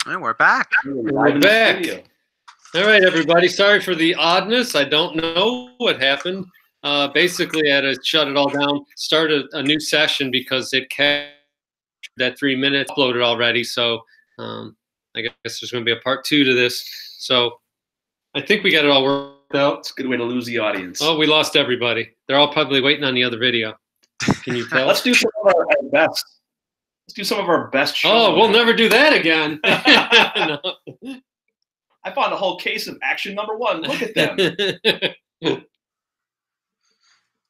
And we're back. We're back. All right, everybody. Sorry for the oddness. I don't know what happened. Basically, I had to shut it all down, start a new session because it captured that 3 minutes uploaded already. So I guess there's going to be a part 2 to this. So I think we got it all worked out. It's a good way to lose the audience. Oh, we lost everybody. They're all probably waiting on the other video. Can you tell? Let's do some of our best. Let's do some of our best shows. Oh, we'll never do that again. No. I found a whole case of action number 1. Look at them.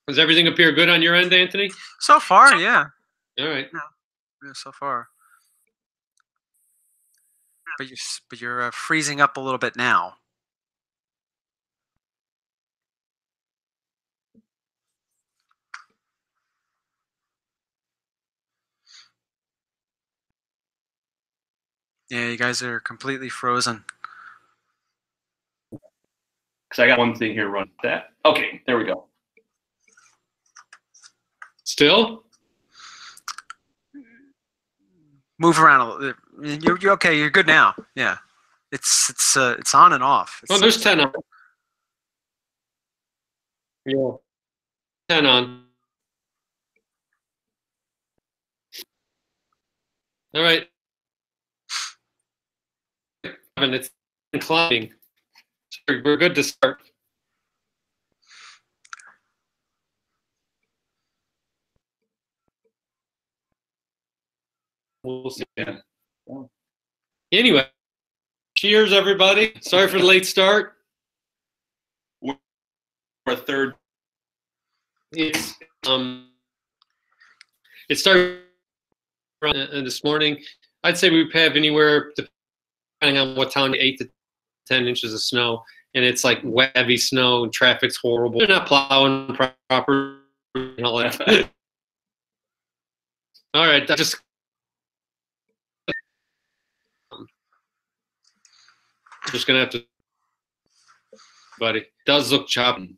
Does everything appear good on your end, Anthony? So far, yeah. All right. Yeah, so far. But you're freezing up a little bit now. Yeah, you guys are completely frozen. Because I got one thing here, run that. Okay, there we go. Still? Move around a little. You're okay. You're good now. Yeah, it's on and off. Oh, there's 10 on. Yeah, 10 on. All right. And it's climbing. We're good to start. We'll see. Yeah. Anyway, cheers, everybody. Sorry for the late start. We're third. It's it started this morning. I'd say we have anywhere, depending on what town, 8 to 10 inches of snow, and it's like wet, heavy snow, and traffic's horrible. They're not plowing proper and all that. All right, just gonna have to, buddy. It does look choppy.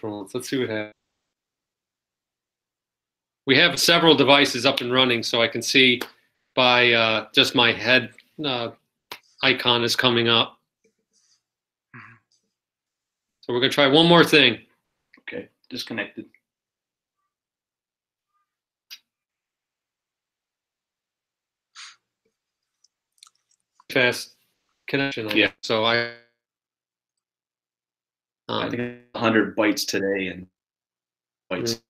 Let's see what happens. We have several devices up and running, so I can see by just my head icon is coming up. So we're gonna try one more thing. Okay, disconnected. Fast connection. Yeah. So I think 100 bytes today and bytes.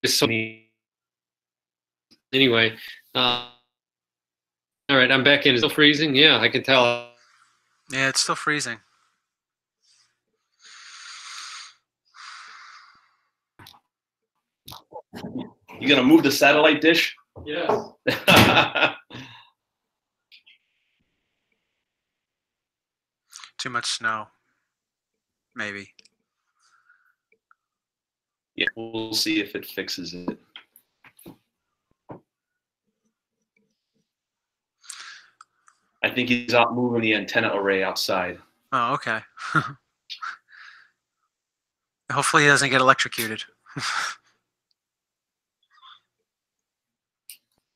Just so anyway. All right, I'm back in. Is it still freezing? Yeah, I can tell. Yeah, it's still freezing. You gonna move the satellite dish? Yeah. Too much snow. Maybe. Yeah, we'll see if it fixes it. I think he's out moving the antenna array outside. Oh, okay. Hopefully he doesn't get electrocuted.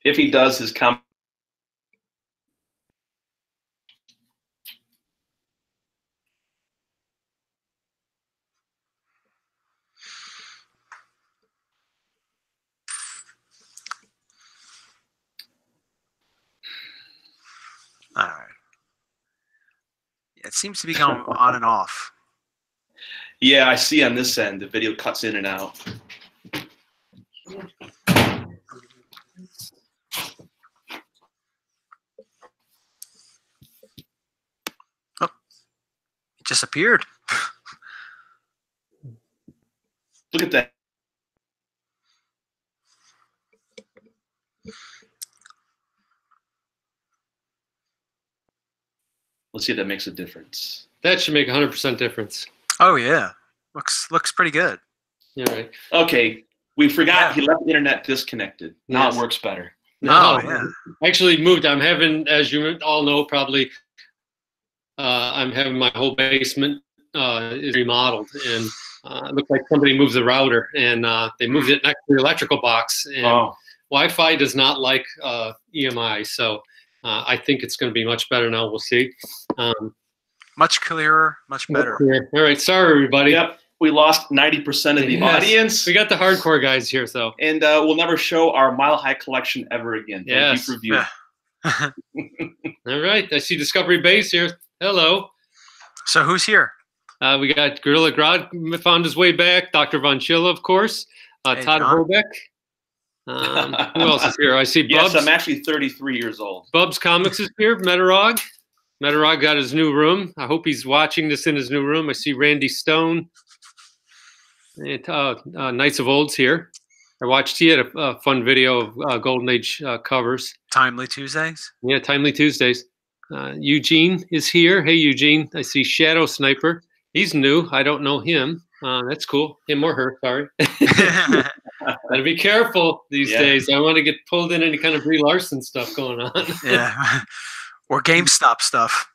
If he does, his comment. All right. It seems to be going on and off. Yeah, I see on this end, the video cuts in and out. Oh, it disappeared. Look at that. Let's see if that makes a difference. That should make 100% difference. Oh yeah, looks pretty good. Yeah, right. Okay, we forgot he left the internet disconnected. Now Yes. it works better. No, yeah. Actually moved. I'm having, as you all know, probably, I'm having my whole basement is remodeled, and it looked like somebody moved the router, and they moved it next to the electrical box. And Wi-Fi does not like EMI, so I think it's going to be much better now. We'll see. Much clearer, much better. All right, sorry everybody. Yep, we lost 90% of the audience. We got the hardcore guys here, so. And we'll never show our Mile High collection ever again. Thank you for viewing. All right, I see Discovery Base here. Hello. So who's here? We got Gorilla Grodd found his way back. Dr. Von Chilla, of course. Hey, Todd Hobeck. Who else is here? I see Bubs. Yes, I'm actually 33 years old. Bubs Comics is here. Metarog. Metarog got his new room. I hope he's watching this in his new room. I see Randy Stone. And, Knights of Old's here. I watched, he had a fun video of Golden Age covers. Timely Tuesdays? Yeah, Timely Tuesdays. Eugene is here. Hey, Eugene. I see Shadow Sniper. He's new. I don't know him. That's cool. Him or her, sorry. Gotta be careful these days. I don't want to get pulled in any kind of Brie Larson stuff going on. Yeah. Or GameStop stuff.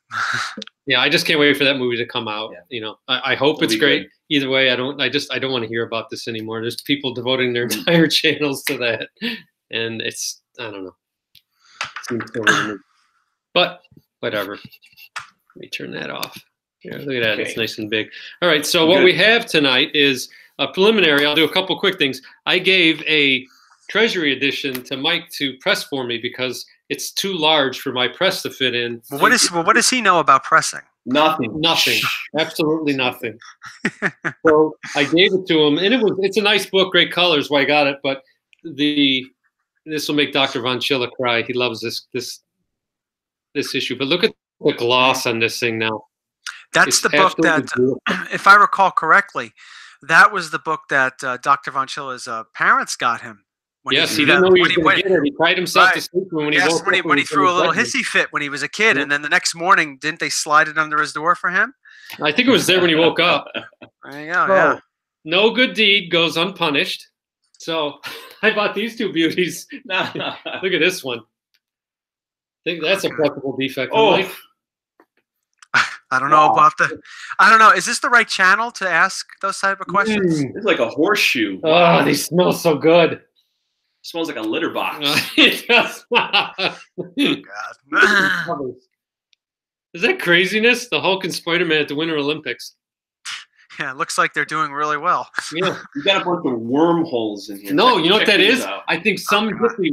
Yeah, I just can't wait for that movie to come out. Yeah. You know, I hope it's great. Good. Either way, I don't want to hear about this anymore. There's people devoting their entire channels to that, and it's, I don't know. But whatever. Let me turn that off. Here, look at that. Okay. It's nice and big. All right. So what we have tonight is a preliminary. I'll do a couple quick things. I gave a Treasury edition to Mike to press for me because it's too large for my press to fit in. Well, what does he know about pressing? Nothing. Absolutely nothing. So I gave it to him, and it's a nice book, great colors. Why I got it, but this will make Dr. Von Chilla cry. He loves this issue. But look at the gloss on this thing now. That's the book that, if I recall correctly, that was the book that Dr. Von Chilla's parents got him. Yes, he didn't know he was going to get it. He cried himself to sleep when he woke up. When he threw a little hissy fit when he was a kid, and then the next morning, didn't they slide it under his door for him? I think it was there when he woke up. There you go, yeah. No good deed goes unpunished. So I bought these two beauties. Look at this one. I think that's a practical defect. Oh. I don't know about I don't know. Is this the right channel to ask those type of questions? It's like a horseshoe. Wow. Oh, they smell so good. It smells like a litter box. It does not. God. Is that craziness? The Hulk and Spider-Man at the Winter Olympics. Yeah, it looks like they're doing really well. Yeah, you got a bunch of wormholes in here. No, you know what that is? I think some hippie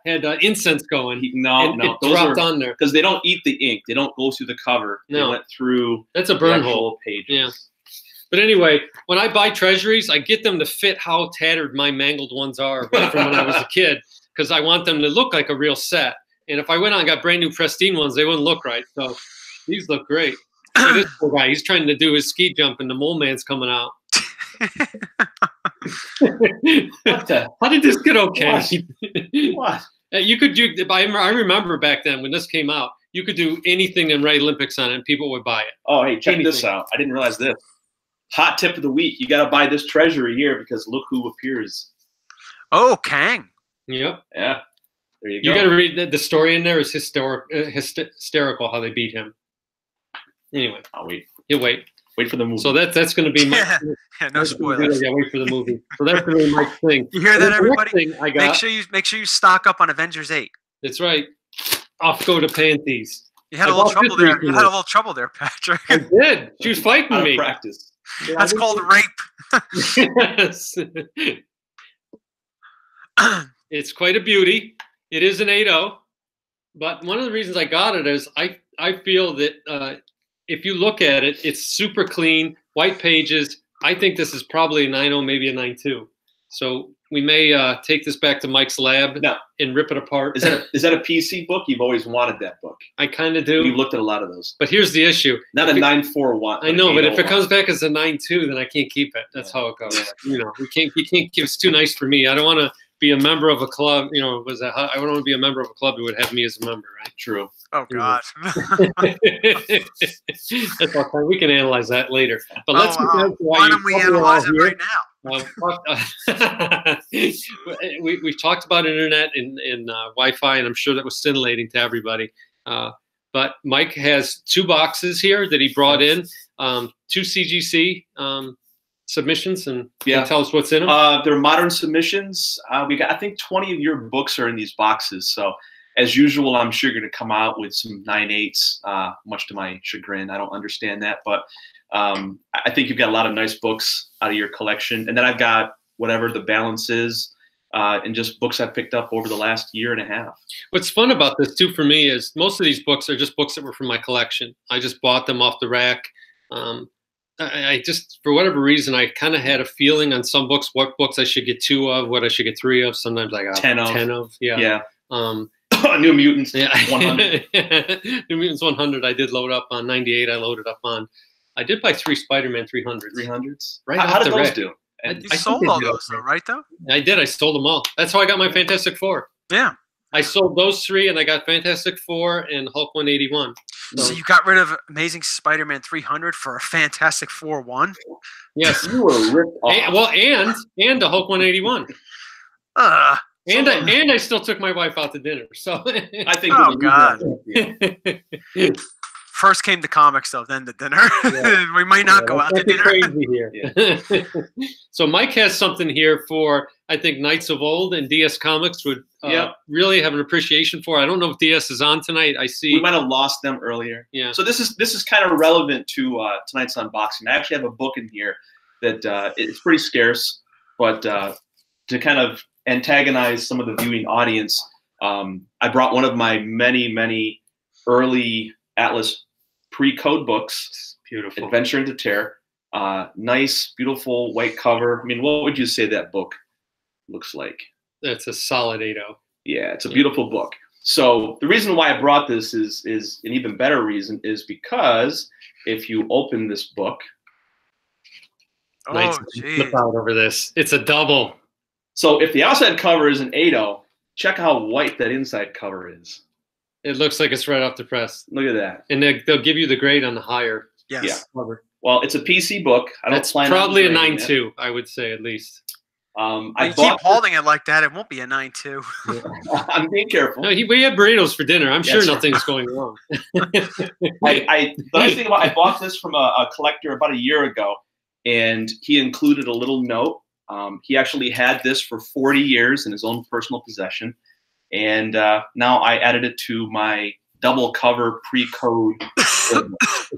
had incense going. No, those dropped on there because they don't eat the ink. They don't go through the cover. No, they went through. That's a burn hole. Pages. Yeah. But anyway, when I buy treasuries, I get them to fit how tattered my mangled ones are from when I was a kid, because I want them to look like a real set. And if I went out and got brand new pristine ones, they wouldn't look right. So these look great. This poor guy, he's trying to do his ski jump, and the mole man's coming out. How did this get okay? What? You could do. I remember back then when this came out, you could do anything and write Olympics on it, and people would buy it. Oh, hey, check this out. I didn't realize this. Hot tip of the week: you got to buy this treasury here because look who appears. Oh, Kang. Yep. Yeah. There you go. You got to read the story in there. Is hysterical how they beat him. Anyway, I'll wait. You'll wait. Wait for the movie. So that's going to be my. Yeah, no spoilers. Yeah, wait for the movie. So that's going to be my thing. You hear that, everybody? Make sure you stock up on Avengers 8. That's right. Off go to panties. You had a little trouble there. You had a little trouble there, Patrick. I did. She was fighting me. Practice. Yeah, that's called rape. Yes. It's quite a beauty. It is an 8.0, but one of the reasons I got it is I feel that if you look at it, it's super clean, white pages. I think this is probably a 9.0, maybe a 9.2. So we may take this back to Mike's lab and rip it apart. Is that a PC book? You've always wanted that book. I kind of do. We've looked at a lot of those. But here's the issue. Not a 9.4. I know, but if it comes back as a 9.2, then I can't keep it. That's how it goes. You know, you can't keep. It's too nice for me. I don't want to be a member of a club. You know, I don't want to be a member of a club who would have me as a member, right? True. Oh God. That's all fine. We can analyze that later. But let's get down to why don't we analyze it right now? We've talked about internet and Wi-Fi, and I'm sure that was scintillating to everybody. But But Mike has 2 boxes here that he brought in, 2 CGC submissions, and can you tell us what's in them? They're modern submissions. We got, I think 20 of your books are in these boxes. So as usual, I'm sure you're going to come out with some 9/8s, much to my chagrin. I don't understand that, but I think you've got a lot of nice books out of your collection. And then I've got whatever the balance is, and just books I've picked up over the last year and a half. What's fun about this too for me is most of these books are just books that were from my collection. I just bought them off the rack. I just, for whatever reason, I kind of had a feeling on some books, what books I should get 2 of, what I should get 3 of. Sometimes I got 10 of. Yeah. New Mutants, 100. New Mutants 100. I did load up on 98. I loaded up on. I did buy 3 Spider-Man 300s. 300s. Right. How did those do? You sold all those, though, right? Though I did. I sold them all. That's how I got my Fantastic Four. Yeah. I sold those 3, and I got Fantastic Four and Hulk 181. So you got rid of Amazing Spider-Man 300 for a Fantastic Four 1? Yes. You were ripped off. And a Hulk 181. And I still took my wife out to dinner. So I think. Oh God. First came the comics, though, then the dinner. Yeah. We might not go out to dinner. Crazy here. Yeah. So Mike has something here for, I think, Knights of Old, and DS Comics would really have an appreciation for. I don't know if DS is on tonight. I see. We might have lost them earlier. Yeah. So this is kind of relevant to tonight's unboxing. I actually have a book in here that it's pretty scarce, but to kind of antagonize some of the viewing audience, I brought one of my many early Atlas pre-code books. Beautiful. Adventure into Terror. Nice, beautiful white cover. I mean, what would you say that book looks like? That's a solid 8.0. Yeah, it's a beautiful book. So the reason why I brought this is an even better reason is because if you open this book, flip out over this. It's a double. So if the outside cover is an 8.0, check how white that inside cover is. It looks like it's right off the press. Look at that. And they'll give you the grade on the higher. Yes. Cover. Well, it's a PC book. That's probably a 9.2, I would say, at least. I keep holding it like that. It won't be a 9.2. I'm being careful. No, we had burritos for dinner. I'm sure nothing's going wrong. The nice thing about I bought this from a collector about a year ago, and he included a little note. He actually had this for 40 years in his own personal possession, and now I added it to my double cover pre-code.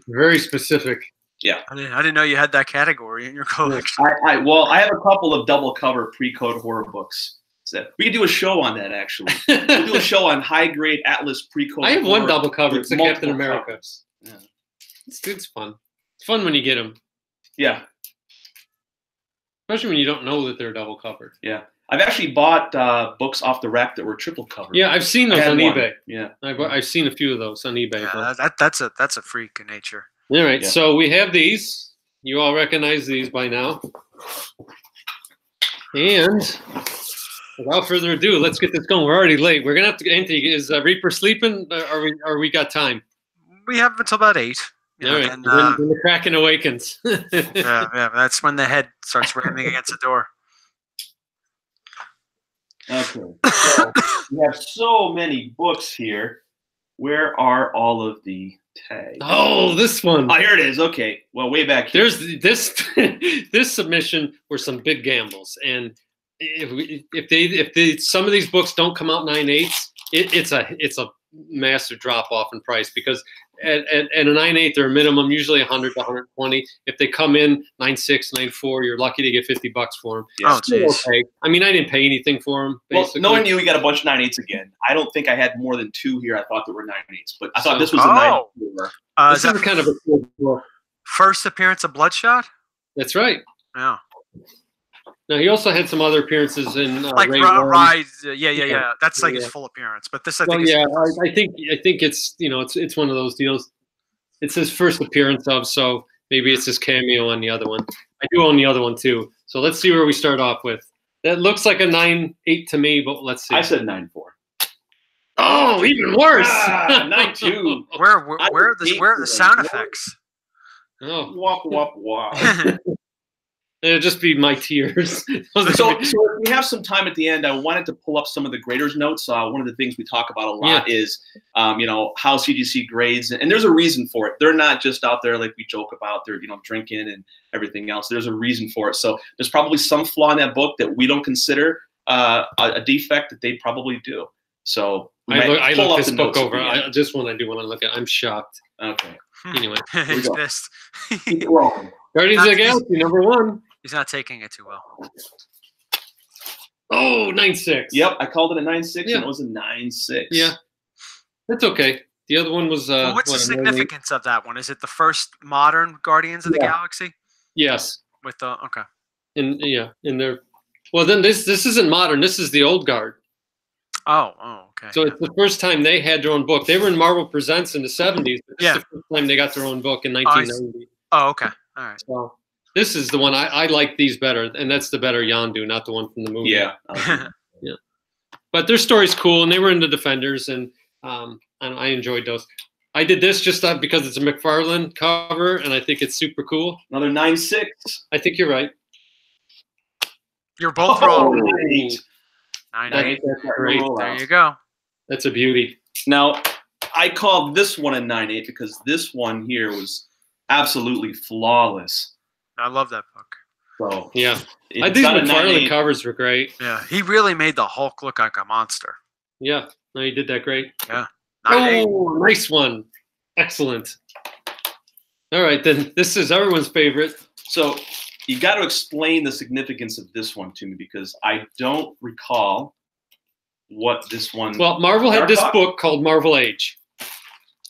Very specific. Yeah, I didn't know you had that category in your collection. Well, I have a couple of double cover pre-code horror books. So we could do a show on that, actually. We'll do a show on high-grade Atlas pre-code. I have one double cover. It's a Captain America. Covers. Yeah. It's fun. It's fun when you get them. Yeah. Especially when you don't know that they're double covered. Yeah. I've actually bought books off the rack that were triple covered. Yeah, I've seen those on eBay. Yeah. I've seen a few of those on eBay. Yeah, that's a freak of nature. All right, so we have these. You all recognize these by now. And without further ado, let's get this going. We're already late. We're gonna have to. Anthony, is Reaper sleeping? Or we got time? We have until about 8. All right. When the Kraken awakens. yeah, that's when the head starts ramming against the door. Okay. So we have so many books here. Where are all of the tags? Oh, this one. Oh, here it is. Okay. Well, way back here. There's this this submission were some big gambles, and if some of these books don't come out 9/8, it's a massive drop off in price, because at a 9/8 they're minimum usually 100 to 120. If they come in 9/6, 9/4, you're lucky to get $50 for them. Oh, geez. Okay. I mean, I didn't pay anything for them. Basically. Well, knowing you, we got a bunch of 9/8s again. I don't think I had more than 2 here. I thought there were 9/8s, but I thought this was a 9/4. This is kind of a cool book. First appearance of Bloodshot? That's right. Yeah. Now he also had some other appearances in like Rise. Yeah. That's like his full appearance. But this, I think, I think it's it's one of those deals. It's his first appearance of, so maybe it's his cameo on the other one. I do own the other one too. So let's see where we start off with. That looks like a 9/8 to me, but let's see. I said 9/4. Oh, even worse. 9/2. Where are the sound effects? Oh, wop wop wop. It'll just be my tears. So if we have some time at the end, I wanted to pull up some of the graders' notes. One of the things we talk about a lot is, how CGC grades, and there's a reason for it. They're not just out there like we joke about. They're drinking and everything else. There's a reason for it. So there's probably some flaw in that book that we don't consider a defect that they probably do. So I look this book over. This one I do want to look at. I'm shocked. Okay. Anyway, he's pissed. Guardians of the Galaxy #1. He's not taking it too well. Oh, 9.6. Yep, I called it a 9.6, and it was a 9.6. Yeah, that's okay. The other one was. What's the significance of that one? Is it the first modern Guardians of the Galaxy? Yes. With the okay. In their. Well, then this isn't modern. This is the old guard. Oh, okay. So it's the first time they had their own book. They were in Marvel Presents in the 70s. It's the first time they got their own book in 1990. Oh, okay. All right. So this is the one I like these better, and that's the better Yondu, not the one from the movie. Yeah. Yeah. But their story's cool, and they were in the Defenders, and I enjoyed those. I did this just because it's a McFarlane cover, and I think it's super cool. Another 9.6. I think you're right. You're both wrong. 9.8. 9.8. Great. There you go. That's a beauty. Now, I called this one a 9.8 because this one here was absolutely flawless. I love that book. So yeah, I think McFarlane covers were great. Yeah, he really made the Hulk look like a monster. Yeah, no, he did that great. Yeah. 9.8. Oh, nice one. Excellent. All right, then this is everyone's favorite. So you got to explain the significance of this one to me because I don't recall what this one. Well, Marvel had this book called Marvel Age,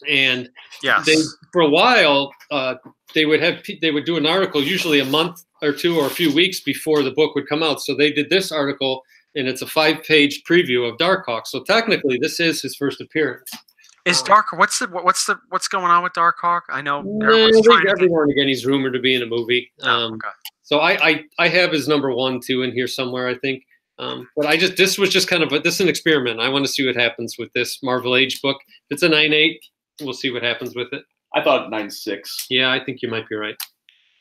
and they for a while they would do an article usually a month or two or a few weeks before the book would come out. So they did this article, and it's a 5-page preview of Darkhawk. So technically, this is his first appearance. Is what's going on with Darkhawk? I know every now and again he's rumored to be in a movie. Okay. So I have his #1 too in here somewhere, I think. But this was just kind of this is an experiment. I want to see what happens with this Marvel Age book. If it's a 9.8, we'll see what happens with it. I thought 9.6. Yeah, I think you might be right.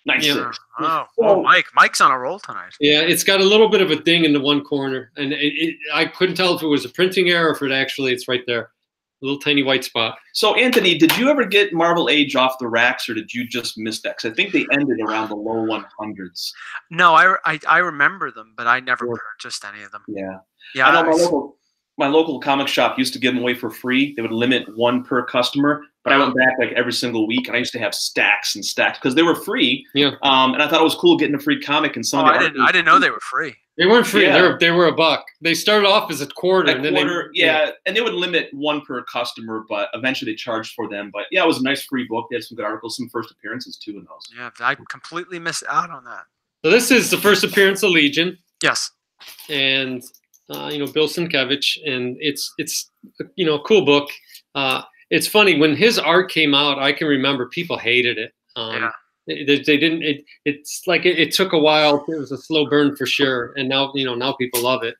9.6. Oh, Mike's on a roll tonight. Yeah, it's got a little bit of a ding in the one corner, and I couldn't tell if it was a printing error or if it's right there. A little tiny white spot. So, Anthony, did you ever get Marvel Age off the racks, or did you just miss that? Because I think they ended around the low 100s. No, I remember them, but I never purchased any of them. Yeah. Yeah. I know my local comic shop used to give them away for free. They would limit one per customer, but I went back like every single week, and I used to have stacks and stacks because they were free. Yeah. And I thought it was cool getting a free comic and some. I didn't know they were free. They weren't free. Yeah. They were $1. They started off as a quarter. And they would limit one per customer, but eventually they charged for them. But yeah, it was a nice free book. They had some good articles, some first appearances too in those. Yeah, I completely missed out on that. So this is the first appearance of Legion. Yes. And Bill Sienkiewicz, and it's a cool book. It's funny when his art came out. I can remember people hated it. They didn't. It's like it took a while. It was a slow burn for sure, and now people love it.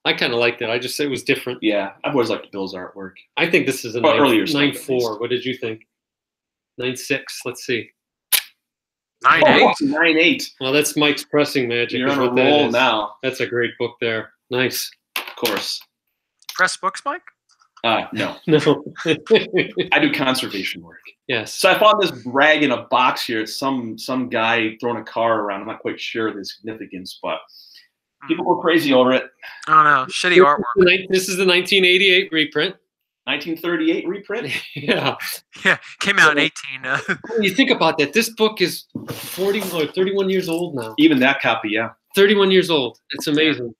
I kind of liked it. It was different. Yeah, I've always liked Bill's artwork. I think this is a 9.4. What did you think? 9.6. Let's see. 9.8. 9.8. Well, that's Mike's pressing magic. You're on a roll now. That's a great book there. Nice. Of course. Press books, Mike? No. No. I do conservation work. Yes. So I found this rag in a box here. It's some guy throwing a car around. I'm not quite sure the significance, but people go crazy over it. Oh no, shitty artwork. This is the 1988 reprint. 1938 reprint? Yeah. Yeah, came out in 18. When you think about that, this book is 31 years old now. Even that copy, yeah. 31 years old. It's amazing.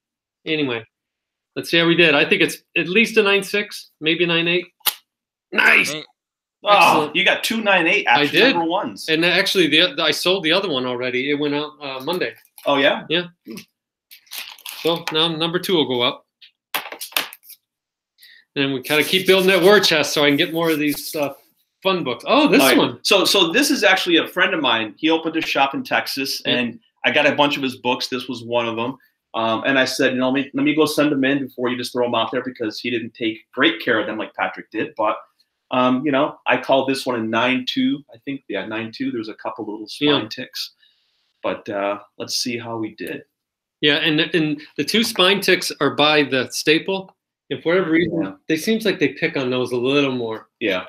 Yeah. Anyway, let's see how we did. I think it's at least a 9.6, maybe a 9.8. Nice. Oh, you got 2 9.8 I did. #1s. And actually, I sold the other one already. It went out Monday. Oh, yeah? Yeah. So now #2 will go up. And we kind of keep building that war chest so I can get more of these fun books. Oh, this one. So this is actually a friend of mine. He opened a shop in Texas, and I got a bunch of his books. This was one of them. And I said, let me go send them in before you just throw them out there because he didn't take great care of them like Patrick did. But, I called this one a 9.2. I think, 9.2. There's a couple little spine ticks. But let's see how we did. Yeah, and the 2 spine ticks are by the staple. And for whatever reason, they seems like they pick on those a little more. Yeah.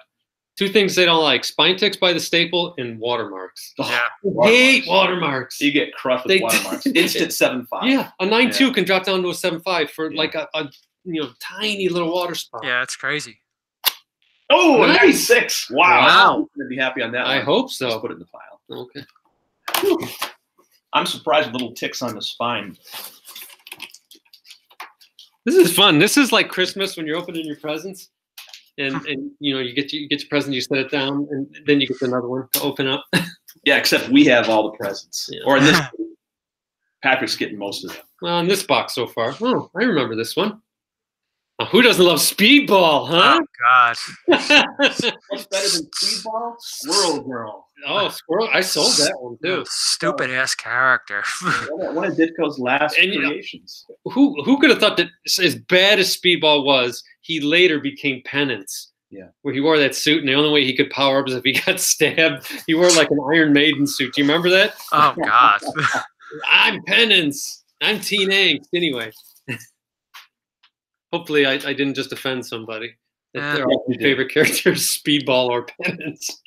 2 things they don't like: spine ticks by the staple and watermarks. Yeah. Hate watermarks. You get crushed with watermarks. Instant 7.5. Yeah, a 9.2 can drop down to a 7.5 for like a tiny little water spot. Yeah, it's crazy. Oh, nice. 9.6. Wow. I'm gonna be happy on that. I hope so. Just put it in the file. Okay. Whew. I'm surprised with little ticks on the spine. This is fun. This is like Christmas when you're opening your presents, and you get your present, you set it down, and then you get another one to open up. Yeah, except we have all the presents, or in this, Patrick's getting most of them. Well, in this box so far. Oh, I remember this one. Who doesn't love Speedball, huh? Oh God! What's better than Speedball? Squirrel Girl. Oh, Squirrel! I sold that one too. Stupid ass character. One of Ditko's last creations. Who could have thought that as bad as Speedball was, he later became Penance? Yeah. Where he wore that suit, and the only way he could power up is if he got stabbed. He wore like an Iron Maiden suit. Do you remember that? Oh God! I'm Penance. I'm Teen Angst. Anyway. Hopefully, I didn't just offend somebody. They're all my favorite characters, Speedball or Penance.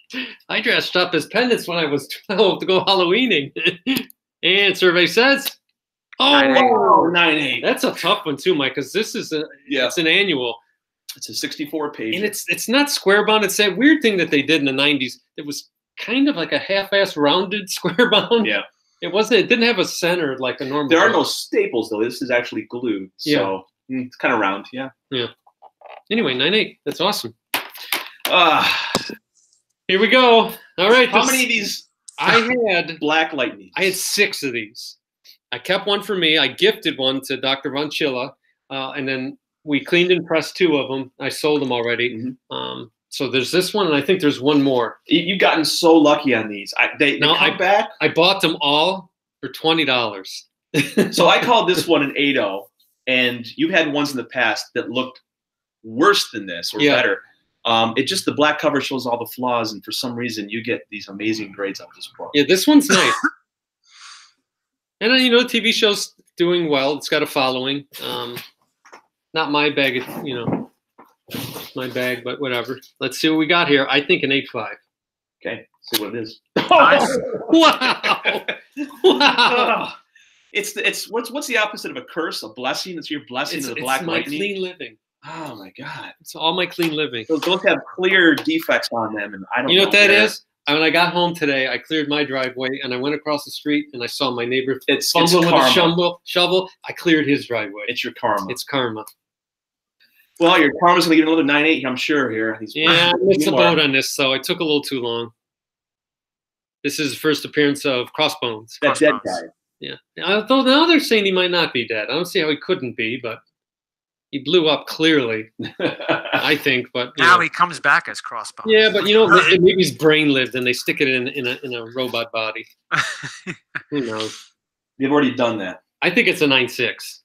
I dressed up as Penance when I was 12 to go Halloweening. And survey says, 9.8. That's a tough one too, Mike, because this is it's an annual. It's a 64 page. And it's not square bound. It's that weird thing that they did in the 90s. It was kind of like a half-ass rounded square bound. Yeah. It didn't have a center like a normal. There are no staples though. This is actually glued. So it's kind of round. Yeah. Yeah. Anyway, 9.8. That's awesome. Here we go. All right. How many of these? I had Black Lightning. I had 6 of these. I kept one for me. I gifted one to Dr. Von Chilla, and then we cleaned and pressed 2 of them. I sold them already. Mm-hmm. So there's this one, and I think there's one more. You've gotten so lucky on these. They come back. I bought them all for $20. So I called this one an 8.0, and you've had ones in the past that looked worse than this or better. It just the black cover shows all the flaws, and for some reason you get these amazing grades out of this book. Yeah, this one's nice. And the TV show's doing well. It's got a following. Not my bag, my bag, but whatever. Let's see what we got here. I think an 8.5. Okay, see what it is. Nice. Wow! Wow! It's what's the opposite of a curse? A blessing? It's your blessing of the Black Lightning. It's my clean living. Oh my God! It's all my clean living. Those have clear defects on them, and I don't. You know what that is? When I got home today, I cleared my driveway, and I went across the street, and I saw my neighbor fumbling with a shovel. I cleared his driveway. It's your karma. It's karma. Well, your karma's gonna get another 9.8, I'm sure. Here. Yeah, I missed the boat on this, so it took a little too long. This is the first appearance of Crossbones. That dead guy. Yeah. Although now they're saying he might not be dead. I don't see how he couldn't be, but he blew up clearly, I think. But now he comes back as Crossbones. Yeah, but maybe his brain lived and they stick it in a robot body. Who knows? You've already done that. I think it's a 9.6.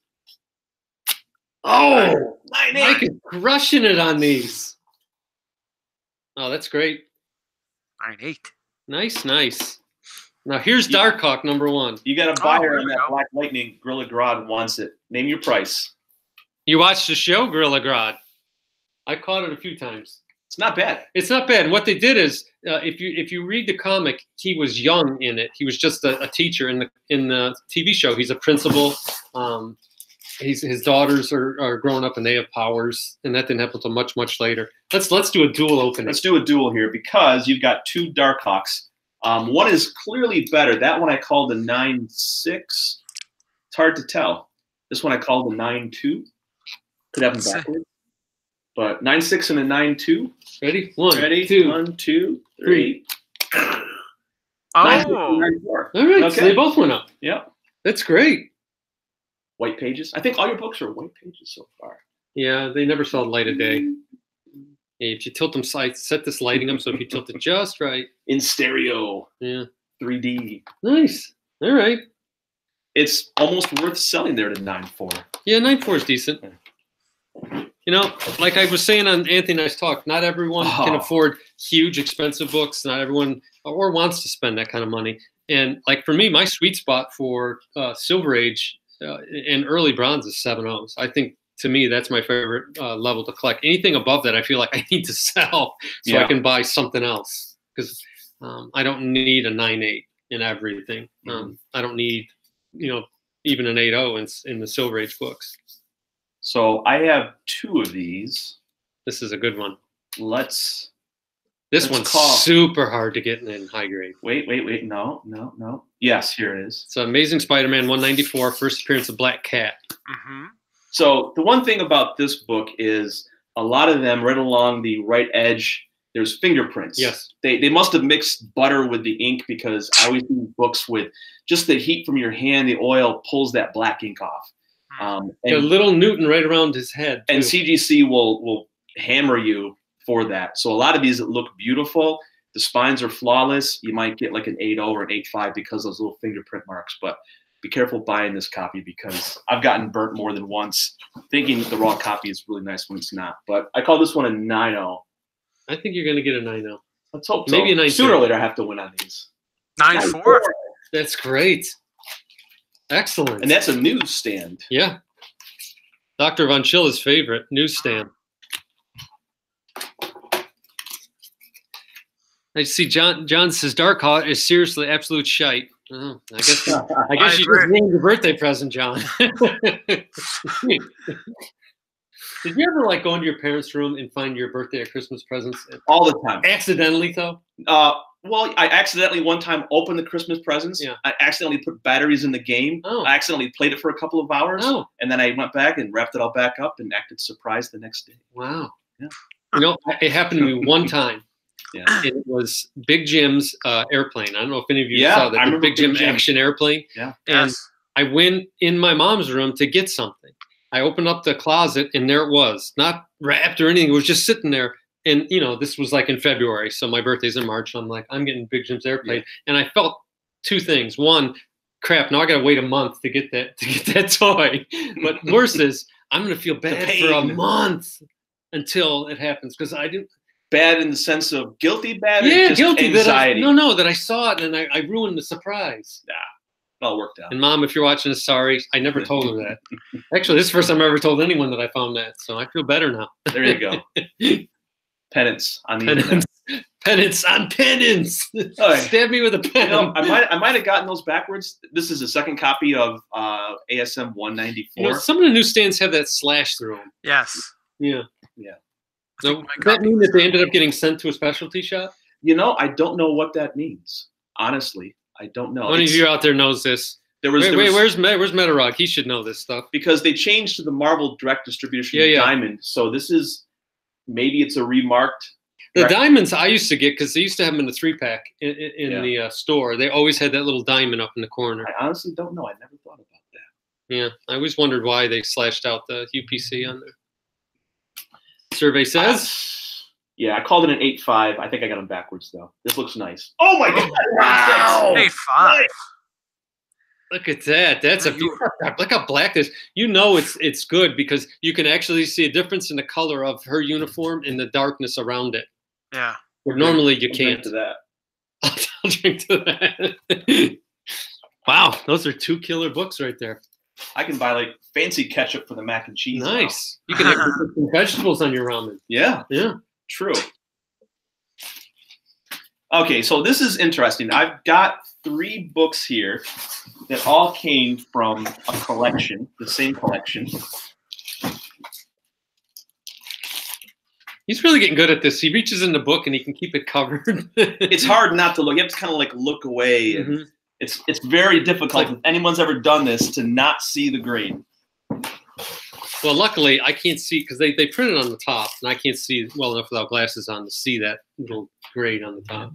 Oh, Mike is crushing it on these. Oh, that's great. 9.8. Nice. Now here's Darkhawk #1. You got a buyer on that Black Lightning. Gorilla Grodd wants it. Name your price. You watched the show, Gorilla Grodd. I caught it a few times. It's not bad. It's not bad. And what they did is, if you read the comic, he was young in it. He was just a teacher in the TV show. He's a principal. His daughters are growing up and they have powers, and that didn't happen until much later. Let's do a dual opening. Let's do a duel here because you've got 2 Darkhawks. One is clearly better. That one I called a 9.6. It's hard to tell. This one I called a 9.2. Could have them backwards. But 9.6 and a 9.2. Ready? Ready? 2. 1, 2, 3. Oh. 9.4. All right. Okay. So they both went up. Yep. That's great. White pages. I think all your books are white pages so far. Yeah, they never saw the light of day. If you tilt them, set this lighting up so if you tilt it just right. In stereo. Yeah. 3D. Nice. All right. It's almost worth selling there to 9.4. Yeah, 9.4 is decent. Like I was saying on Anthony and I's talk, not everyone can afford huge, expensive books. Not everyone or wants to spend that kind of money. And like for me, my sweet spot for Silver Age and early bronze is 7.0s. I think to me that's my favorite level to collect. Anything above that, I feel like I need to sell so I can buy something else, because I don't need a 9.8 in everything. I don't need, even an 8.0 in the Silver Age books. So I have 2 of these. This is a good one. This one's super hard to get in high grade. Wait. No. Yes, here it is. So Amazing Spider-Man 194, first appearance of Black Cat. So the one thing about this book is a lot of them right along the right edge, there's fingerprints. Yes. They must have mixed butter with the ink, because I always do books with just the heat from your hand, the oil pulls that black ink off. And a little Newton right around his head, too. And CGC will hammer you for that. So a lot of these that look beautiful, the spines are flawless. You might get like an 8.0 or an 8.5 because of those little fingerprint marks. But be careful buying this copy, because I've gotten burnt more than once thinking the raw copy is really nice when it's not. But I call this one a 9.0. I think you're going to get a 9.0. Let's hope so. Maybe a 9.2. Sooner or later I have to win on these. 9.4. That's great. Excellent. And that's a newsstand. Yeah. Dr. Von Chilla's favorite newsstand. I see John says Dark Heart is seriously absolute shite. Oh, I guess you just ruined your birthday present, John. Did you ever like go into your parents' room and find your birthday or Christmas presents? All the time. Accidentally, though? Well, I accidentally one time opened the Christmas presents. Yeah. I accidentally put batteries in the game. Oh. I accidentally played it for a couple of hours. Oh. And then I went back and wrapped it all back up and acted surprised the next day. Wow. Yeah. It happened to me one time. Yeah. And it was Big Jim's airplane. I don't know if any of you saw that. I remember Big Jim action airplane. Yeah. And I went in my mom's room to get something. I opened up the closet and there it was, not wrapped or anything. It was just sitting there. And, this was like in February. So my birthday's in March. I'm like, I'm getting Big Jim's airplane. Yeah. And I felt 2 things. One, crap, now I got to wait a month to get that toy. But worse is I'm going to feel bad for a month until it happens. Because I didn't. Bad in the sense of guilty bad? Yeah, or just guilty. anxiety? That I saw it and I ruined the surprise. Yeah. All worked out. And Mom, if you're watching this, sorry. I never told her that. Actually, this is the first time I ever told anyone that I found that. So I feel better now. There you go. Penance on the internet. Penance on penance. Right. Stab me with a pen. I might have gotten those backwards. This is a second copy of ASM 194. Some of the newsstands have that slash through them. Yes. Yeah. Yeah. So does that mean that they ended up getting sent to a specialty shop? I don't know what that means. Honestly, I don't know. One of you out there knows this. Where's Metarog? He should know this stuff. Because they changed to the Marvel direct distribution Diamond. So this is, maybe it's a remarked. The diamonds I used to get, because they used to have them in the 3-pack in the store. They always had that little diamond up in the corner. I honestly don't know. I never thought about that. Yeah, I always wondered why they slashed out the UPC on there. Survey says. Yeah, I called it an 8.5. I think I got them backwards though. This looks nice. Oh my God! Wow, 8.5. Look at that. That's look how black this. It's good because you can actually see a difference in the color of her uniform and the darkness around it. Yeah. Where normally you can't. Drink to that. I'll drink to that. Wow, those are 2 killer books right there. I can buy like fancy ketchup for the mac and cheese. Nice. Now. You can have some vegetables on your ramen. Yeah. Yeah. True. Okay, so this is interesting. I've got 3 books here that all came from a collection, the same collection. He's really getting good at this. He reaches in the book and he can keep it covered. It's hard not to look. You have to kind of like look away. And it's very difficult, if anyone's ever done this, to not see the grade. Well, luckily, I can't see, because they print it on the top, and I can't see well enough without glasses on to see that little grade on the top.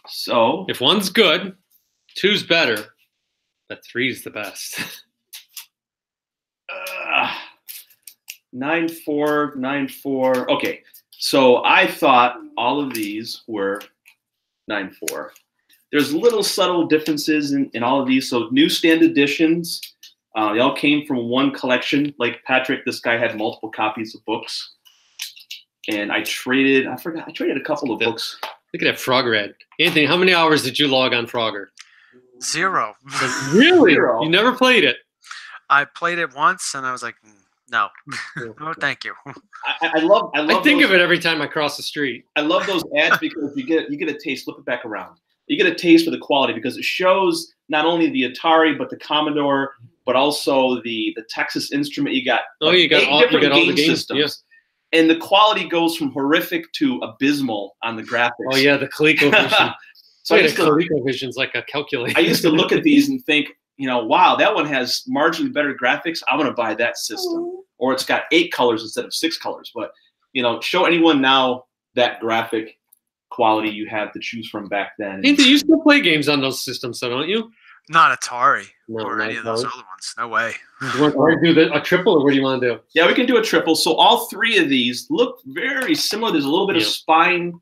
So if 1's good, 2's better, but 3's the best. 9.4, 9.4. Okay, so I thought all of these were 9.4. There's little subtle differences in all of these. So newsstand editions, they all came from one collection. Like Patrick, this guy had multiple copies of books. And I traded a couple of books Look at that Frogger. Anthony, how many hours did you log on Frogger? 0. Really? 0. You never played it? I played it once, and I was like, no, no, thank you. I love. I think of it every time I cross the street. I love those ads because you get a taste. Flip it back around. You get a taste for the quality because it shows not only the Atari but the Commodore, but also the Texas Instrument. You got you got all the game systems. Yeah. And the quality goes from horrific to abysmal on the graphics. Oh yeah, the ColecoVision. So ColecoVision's like a calculator. I used to look at these and think, wow, that one has marginally better graphics. I want to buy that system. Or it's got 8 colors instead of 6 colors. But, show anyone now that graphic quality you had to choose from back then. Anthony, you still play games on those systems, though, don't you? Not Atari or any of those other ones. No way. Do you want to do a triple, or what do you want to do? Yeah, we can do a triple. So all 3 of these look very similar. There's a little bit of spine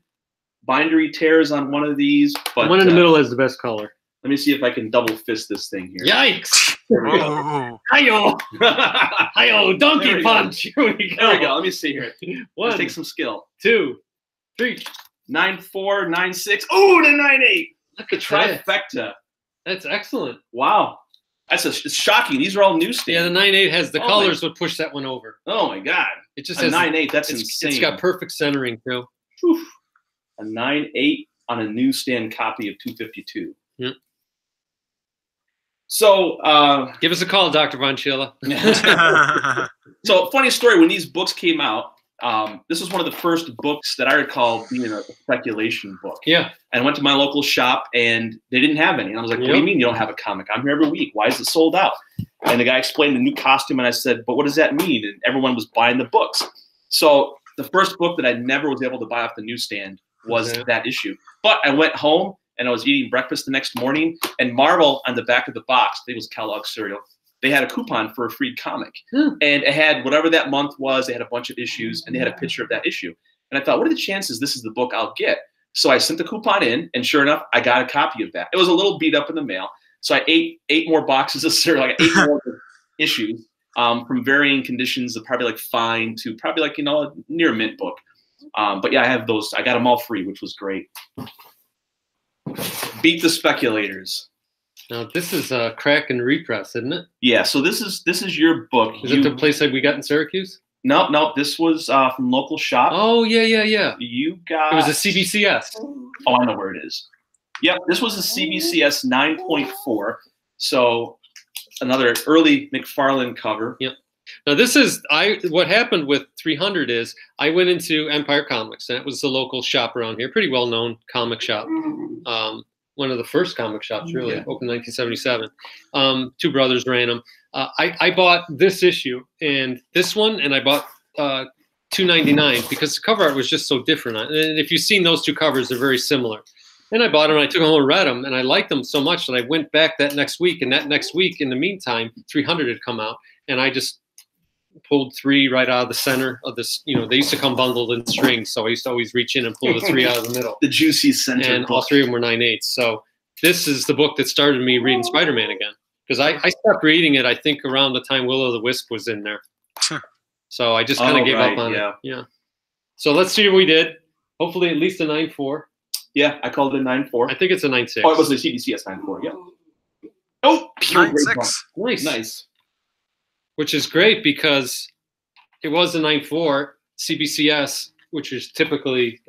bindery tears on one of these. But the one in the middle is the best color. Let me see if I can double fist this thing here. Yikes! Oh. Hi-yo! Hi-yo! Donkey punch! Here we go. There we go. Let me see here. 1, Let's take some skill. 2, 3. 9-4, 9-6. Oh, the 9-8. Look at Trifecta. That's excellent. Wow. It's shocking. These are all newsstand. Yeah, the 9-8 has the colors would push that one over. Oh my God. It just a has 9-8. That's insane. It's got perfect centering too. Whew. A 9-8 on a newsstand copy of 252. Yep. So give us a call, Dr. Von Schilla. So funny story, when these books came out, this was one of the first books that I recall being a speculation book. Yeah. And I went to my local shop and they didn't have any. And I was like, what do you mean you don't have a comic? I'm here every week. Why is it sold out? And the guy explained the new costume and I said, but what does that mean? And everyone was buying the books. So the first book that I never was able to buy off the newsstand was that issue. But I went home and I was eating breakfast the next morning, and Marvel on the back of the box, I think it was Kellogg's cereal, they had a coupon for a free comic. And it had whatever that month was, they had a bunch of issues, and they had a picture of that issue. And I thought, what are the chances this is the book I'll get? So I sent the coupon in, and sure enough, I got a copy of that. It was a little beat up in the mail. So I ate 8 more boxes of cereal, like 8 more issues from varying conditions of probably like fine to probably like, a near mint book. But yeah, I have those. I got them all free, which was great. Beat the Speculators. Now this is a crack and repress, isn't it? Yeah. So this is your book. Is it the place that we got in Syracuse? No. This was from local shop. Oh yeah. You got. It was a CBCS. Oh, I know where it is. Yep. This was a CBCS 9.4. So another early McFarlane cover. Yep. Now this is what happened with 300 is I went into Empire Comics, and it was the local shop around here, pretty well known comic shop. One of the first comic shops, really, opened in 1977. 2 brothers ran them. I bought this issue and this one, and I bought $2.99 because the cover art was just so different. And if you've seen those 2 covers, they're very similar. And I bought them, and I took them home and read them, and I liked them so much that I went back that next week. And that next week, in the meantime, 300 had come out, and I just pulled 3 right out of the center of this. They used to come bundled in strings, so I used to always reach in and pull the 3 out of the middle. The juicy center. And all 3 of them were 9/8. So this is the book that started me reading Spider-Man again, because I stopped reading it, I think, around the time Will-O-the-Wisp was in there. So I just kind of gave up on it. Yeah. So let's see what we did. Hopefully at least a 9.4. Yeah, I called it a 9.4. I think it's a 9.6. Oh, it was a CBCS 9.4. Yeah. Oh, 9.6. Nice. Which is great because it was a 9.4 CBCS, which is typically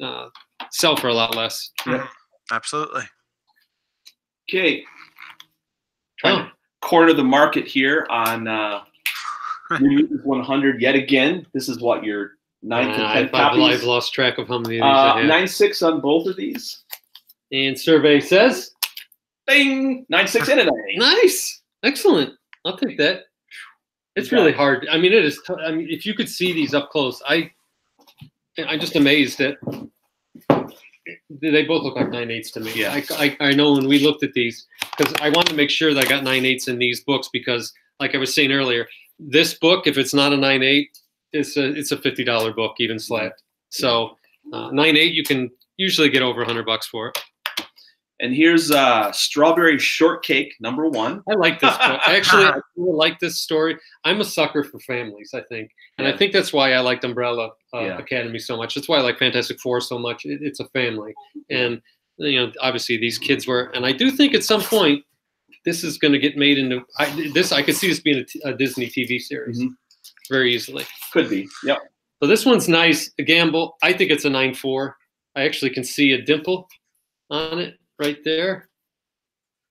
sell for a lot less. Yeah, absolutely. Okay. Trying to corner the market here on 100 yet again. This is what your 9th and 10th copies. I've lost track of how many of these I have. 9.6 on both of these. And survey says, bing, 9.6 and a 9.8. Nice, excellent. I'll take that. It's really hard. I mean, it is. I mean, if you could see these up close, I'm just amazed at. They both look like 9.8s to me. Yeah. I know when we looked at these, because I wanted to make sure that I got 9.8s in these books, because, like I was saying earlier, this book, if it's not a 9.8, it's a $50 book, even slabbed. So 9.8, you can usually get over $100 for it. And here's Strawberry Shortcake #1. I like this book. Actually, I really like this story. I'm a sucker for families, I think. And I think that's why I liked Umbrella Academy so much. That's why I like Fantastic Four so much. It's a family. And, you know, obviously these kids were, and I do think at some point this is going to get made into, I could see this being a Disney TV series very easily. Could be, yep. So this one's nice, a gamble. I think it's a 9.4. I actually can see a dimple on it. Right there,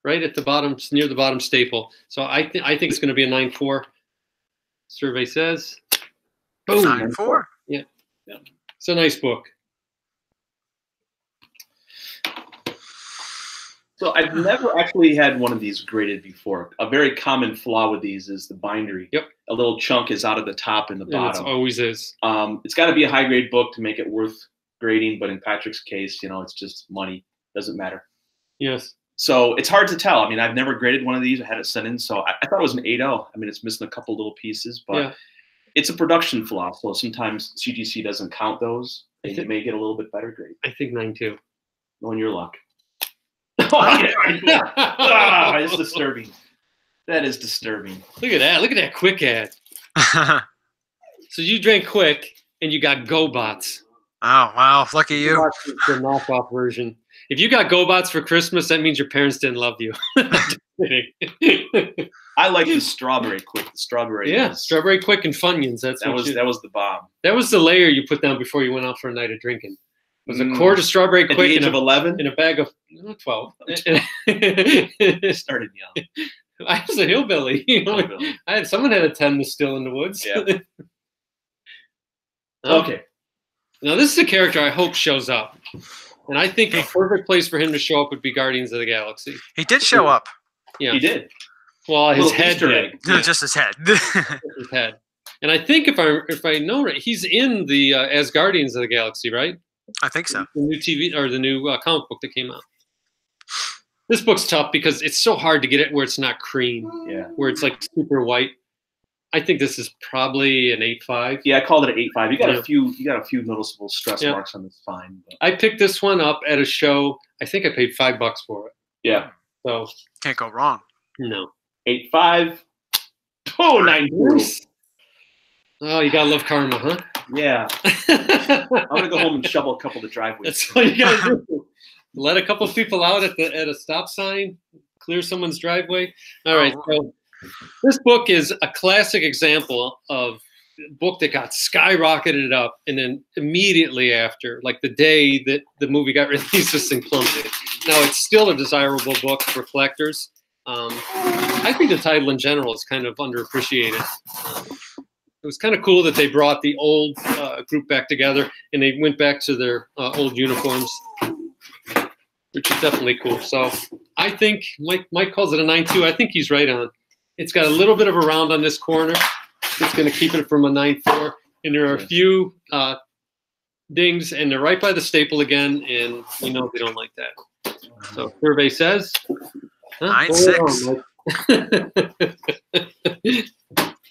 right at the bottom, near the bottom staple. So I think it's going to be a 9.4. Survey says, boom, 9.4. Yeah, it's a nice book. So I've never actually had one of these graded before. A very common flaw with these is the bindery. Yep. A little chunk is out of the top and the bottom. It always is. It's got to be a high grade book to make it worth grading, but in Patrick's case, you know, it's just money. Doesn't matter. Yes. So it's hard to tell. I mean, I've never graded one of these. I had it sent in, so I thought it was an 8.0. I mean, it's missing a couple little pieces, but it's a production flaw. So sometimes CGC doesn't count those, and it may get a little bit better grade. I think 9.2. Knowing your luck. It's disturbing. That is disturbing. Look at that. Look at that quick ad. So you drank quick, and you got GoBots. Oh, wow. Lucky you. The knockoff version. If you got GoBots for Christmas, that means your parents didn't love you. I like the Strawberry Quick. The strawberry. Yeah, Strawberry Quick and Funyuns. That was the bomb. That was the layer you put down before you went out for a night of drinking. It was a quart of Strawberry Quick at the age of 11 in a bag of 12. Started young. I was a hillbilly. Someone had a 10 to still in the woods. Yeah. Okay. Now this is a character I hope shows up. And I think the perfect place for him to show up would be Guardians of the Galaxy. He did show up. Yeah, he did. Well, his head did. Just his head. His head. And I think if I know right, he's in the as Guardians of the Galaxy, right? I think so. The new TV or the new comic book that came out. This book's tough because it's so hard to get it where it's not cream. Yeah. Where it's like super white. I think this is probably an 8.5. Yeah, I called it an 8.5. You got a few noticeable stress marks on this fine. But. I picked this one up at a show. I think I paid $5 for it. Yeah. So can't go wrong. No. 8.5. Oh, 9.2. Oh, you gotta love karma, huh? Yeah. I'm gonna go home and shovel a couple of the driveways. That's all you gotta do. Let a couple of people out at a stop sign, clear someone's driveway. All right. So this book is a classic example of a book that got skyrocketed up, and then immediately after, like the day that the movie got released, this thing plummeted. Now it's still a desirable book for collectors. I think the title in general is kind of underappreciated. It was kind of cool that they brought the old group back together and they went back to their old uniforms, which is definitely cool. So I think Mike calls it a 9.2. I think he's right on. It's got a little bit of a round on this corner. It's going to keep it from a 9.4. And there are a few dings, and they're right by the staple again, and we know they don't like that. So survey says 9.6.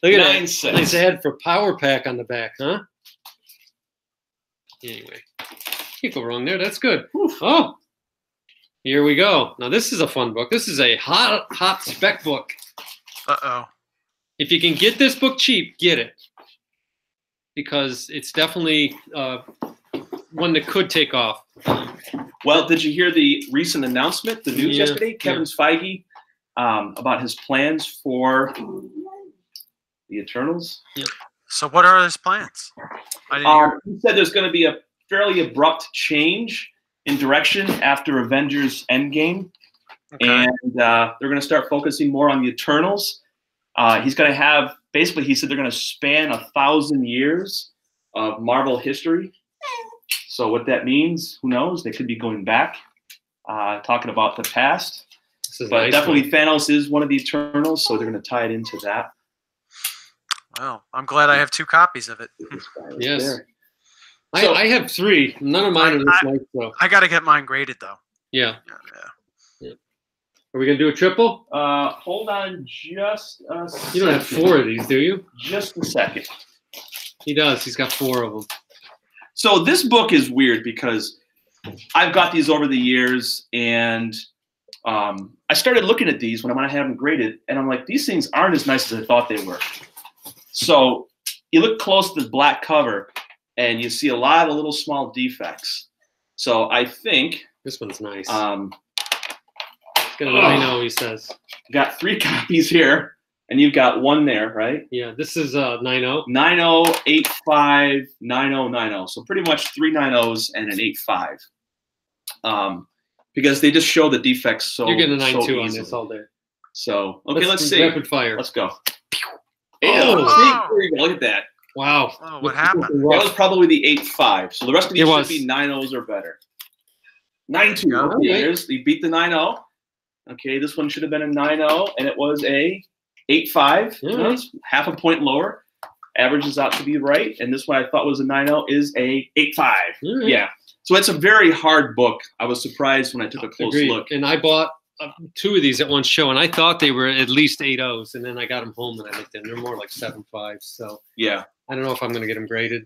Look at that. Nice ad for Power Pack on the back, huh? Anyway, can't go wrong there. That's good. Oh, here we go. Now this is a fun book. This is a hot spec book. Uh-oh. If you can get this book cheap, get it. Because it's definitely one that could take off. Well, did you hear the recent announcement, the news yesterday? Kevin Feige about his plans for the Eternals. Yep. So what are his plans? He said there's going to be a fairly abrupt change in direction after Avengers Endgame. Okay. And they're going to start focusing more on the Eternals. He's going to have, basically, he said they're going to span 1,000 years of Marvel history. So what that means, who knows? They could be going back, talking about the past. But nice definitely Thanos is one of the Eternals, so they're going to tie it into that. Well, I'm glad I have 2 copies of it. Yes. I have 3. None of mine are this nice, though. I got to get mine graded, though. Yeah. Are we going to do a triple? Hold on just a second. You don't have 4 of these, do you? Just a second. He does. He's got 4 of them. So this book is weird because I've got these over the years, and I started looking at these when I had them graded, and I'm like, these things aren't as nice as I thought they were. So you look close to the black cover, and you see a lot of little small defects. So I think this one's nice. I know, he says. Got 3 copies here, and you've got 1 there, right? Yeah, this is 9.0. 9.0, 8.5, 9.0, 9.0. So pretty much 3 9.0s and an 8.5. Because they just show the defects so you're getting a 9.2 so on this all day. So let's see. Rapid fire. Let's go. Oh, there you go. Look at that. Wow. Oh, what happened? That was probably the 8.5. So the rest of these should be 9.0s or better. 9.2. Okay, there's you beat the 9.0. Okay, this one should have been a 9.0, and it was a 8.5. It's half a point lower. Averages out to be right. And this one I thought was a 9.0 is a 8.5. Yeah. So it's a very hard book. I was surprised when I took a close look. And I bought 2 of these at one show, and I thought they were at least 8.0s, and then I got them home and I looked in. They're more like 7.5s. So yeah, I don't know if I'm going to get them graded.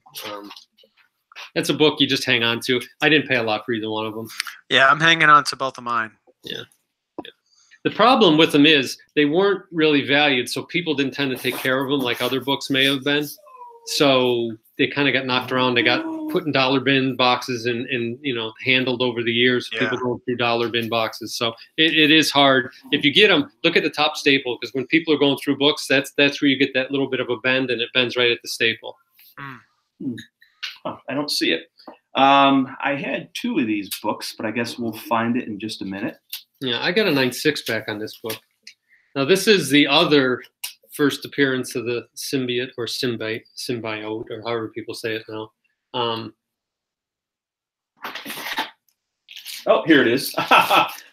That's a book you just hang on to. I didn't pay a lot for either one of them. Yeah, I'm hanging on to both of mine. Yeah. The problem with them is they weren't really valued, so people didn't tend to take care of them like other books may have been. So they kind of got knocked around. They got put in dollar bin boxes and handled over the years. Yeah. People go through dollar bin boxes. So it is hard. If you get them, look at the top staple, because when people are going through books, that's where you get that little bit of a bend, and it bends right at the staple. Oh, I don't see it. I had 2 of these books, but I guess we'll find it in just a minute. Yeah, I got a 9.6 back on this book. Now, this is the other first appearance of the symbiote or symbiote, or however people say it now. Oh, here it is.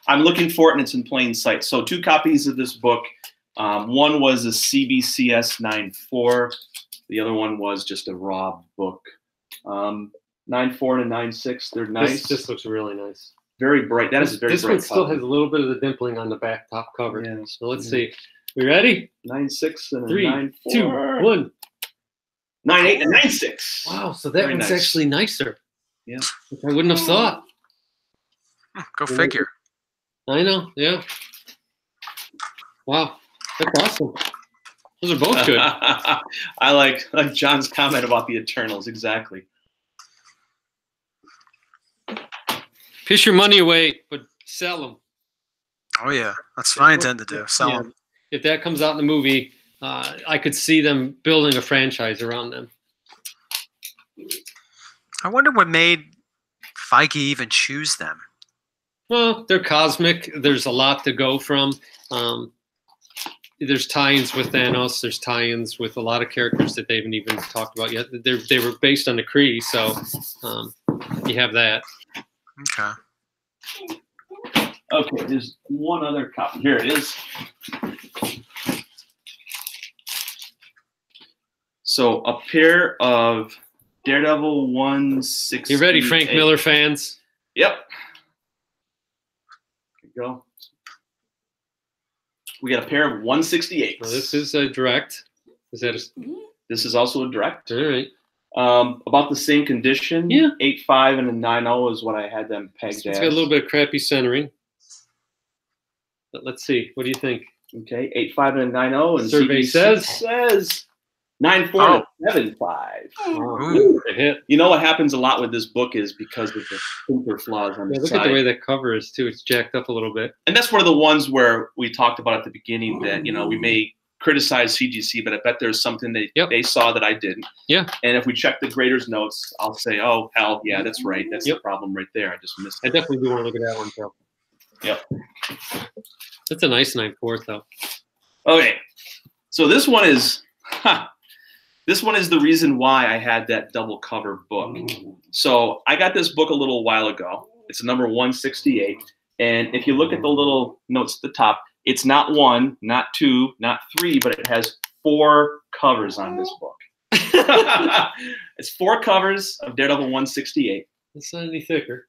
I'm looking for it, and it's in plain sight. So 2 copies of this book. One was a CBCS 9.4. The other one was just a raw book. 9.4 and a 9.6. They're nice. This looks really nice. Very bright. That is a very bright. This one still has a little bit of the dimpling on the back top cover. Yeah. So let's see. We ready? 9.6 and a 3, 9.4. 2, 1. 9.8 and 9.6. Wow. So that one's actually nicer. Yeah. Which I wouldn't have thought. Go figure. I know. Yeah. Wow. That's awesome. Those are both good. I like John's comment about the Eternals. Exactly. Piss your money away, but sell them. Oh, yeah. That's what I intend to do. Sell them. If that comes out in the movie, I could see them building a franchise around them. I wonder what made Feige even choose them. Well, they're cosmic. There's a lot to go from. There's tie-ins with Thanos. There's tie-ins with a lot of characters that they haven't even talked about yet. They were based on the Kree, so you have that. Okay. Okay, there's one other copy. Here it is. So a pair of Daredevil 168. You ready, Frank Miller fans? Yep. Here you go. We got a pair of 168s. Well, this is a direct. Is that This is also a direct. All right. About the same condition. Yeah. 8.5 and a 9.0 is what I had them pegged as. It's got a little bit of crappy centering. But let's see. What do you think? Okay, 8.5 and a 9.0. And survey says 9.4 and 7.5. Ooh, a hit. You know what happens a lot with this book is because of the printer flaws on the side. Look at the way that cover is too. It's jacked up a little bit. And that's one of the ones where we talked about at the beginning that, we may criticize CGC, but I bet there's something that they saw that I didn't. Yeah. And if we check the grader's notes, I'll say, oh, hell, yeah, that's right. That's the problem right there. I just missed it. I definitely do want to look at that one, too. Yep. That's a nice 9.4, though. Okay. So this one is the reason why I had that double cover book. So I got this book a little while ago. It's number 168. And if you look at the little notes at the top, it's not 1, not 2, not 3, but it has 4 covers on this book. It's 4 covers of Daredevil 168. It's not any thicker.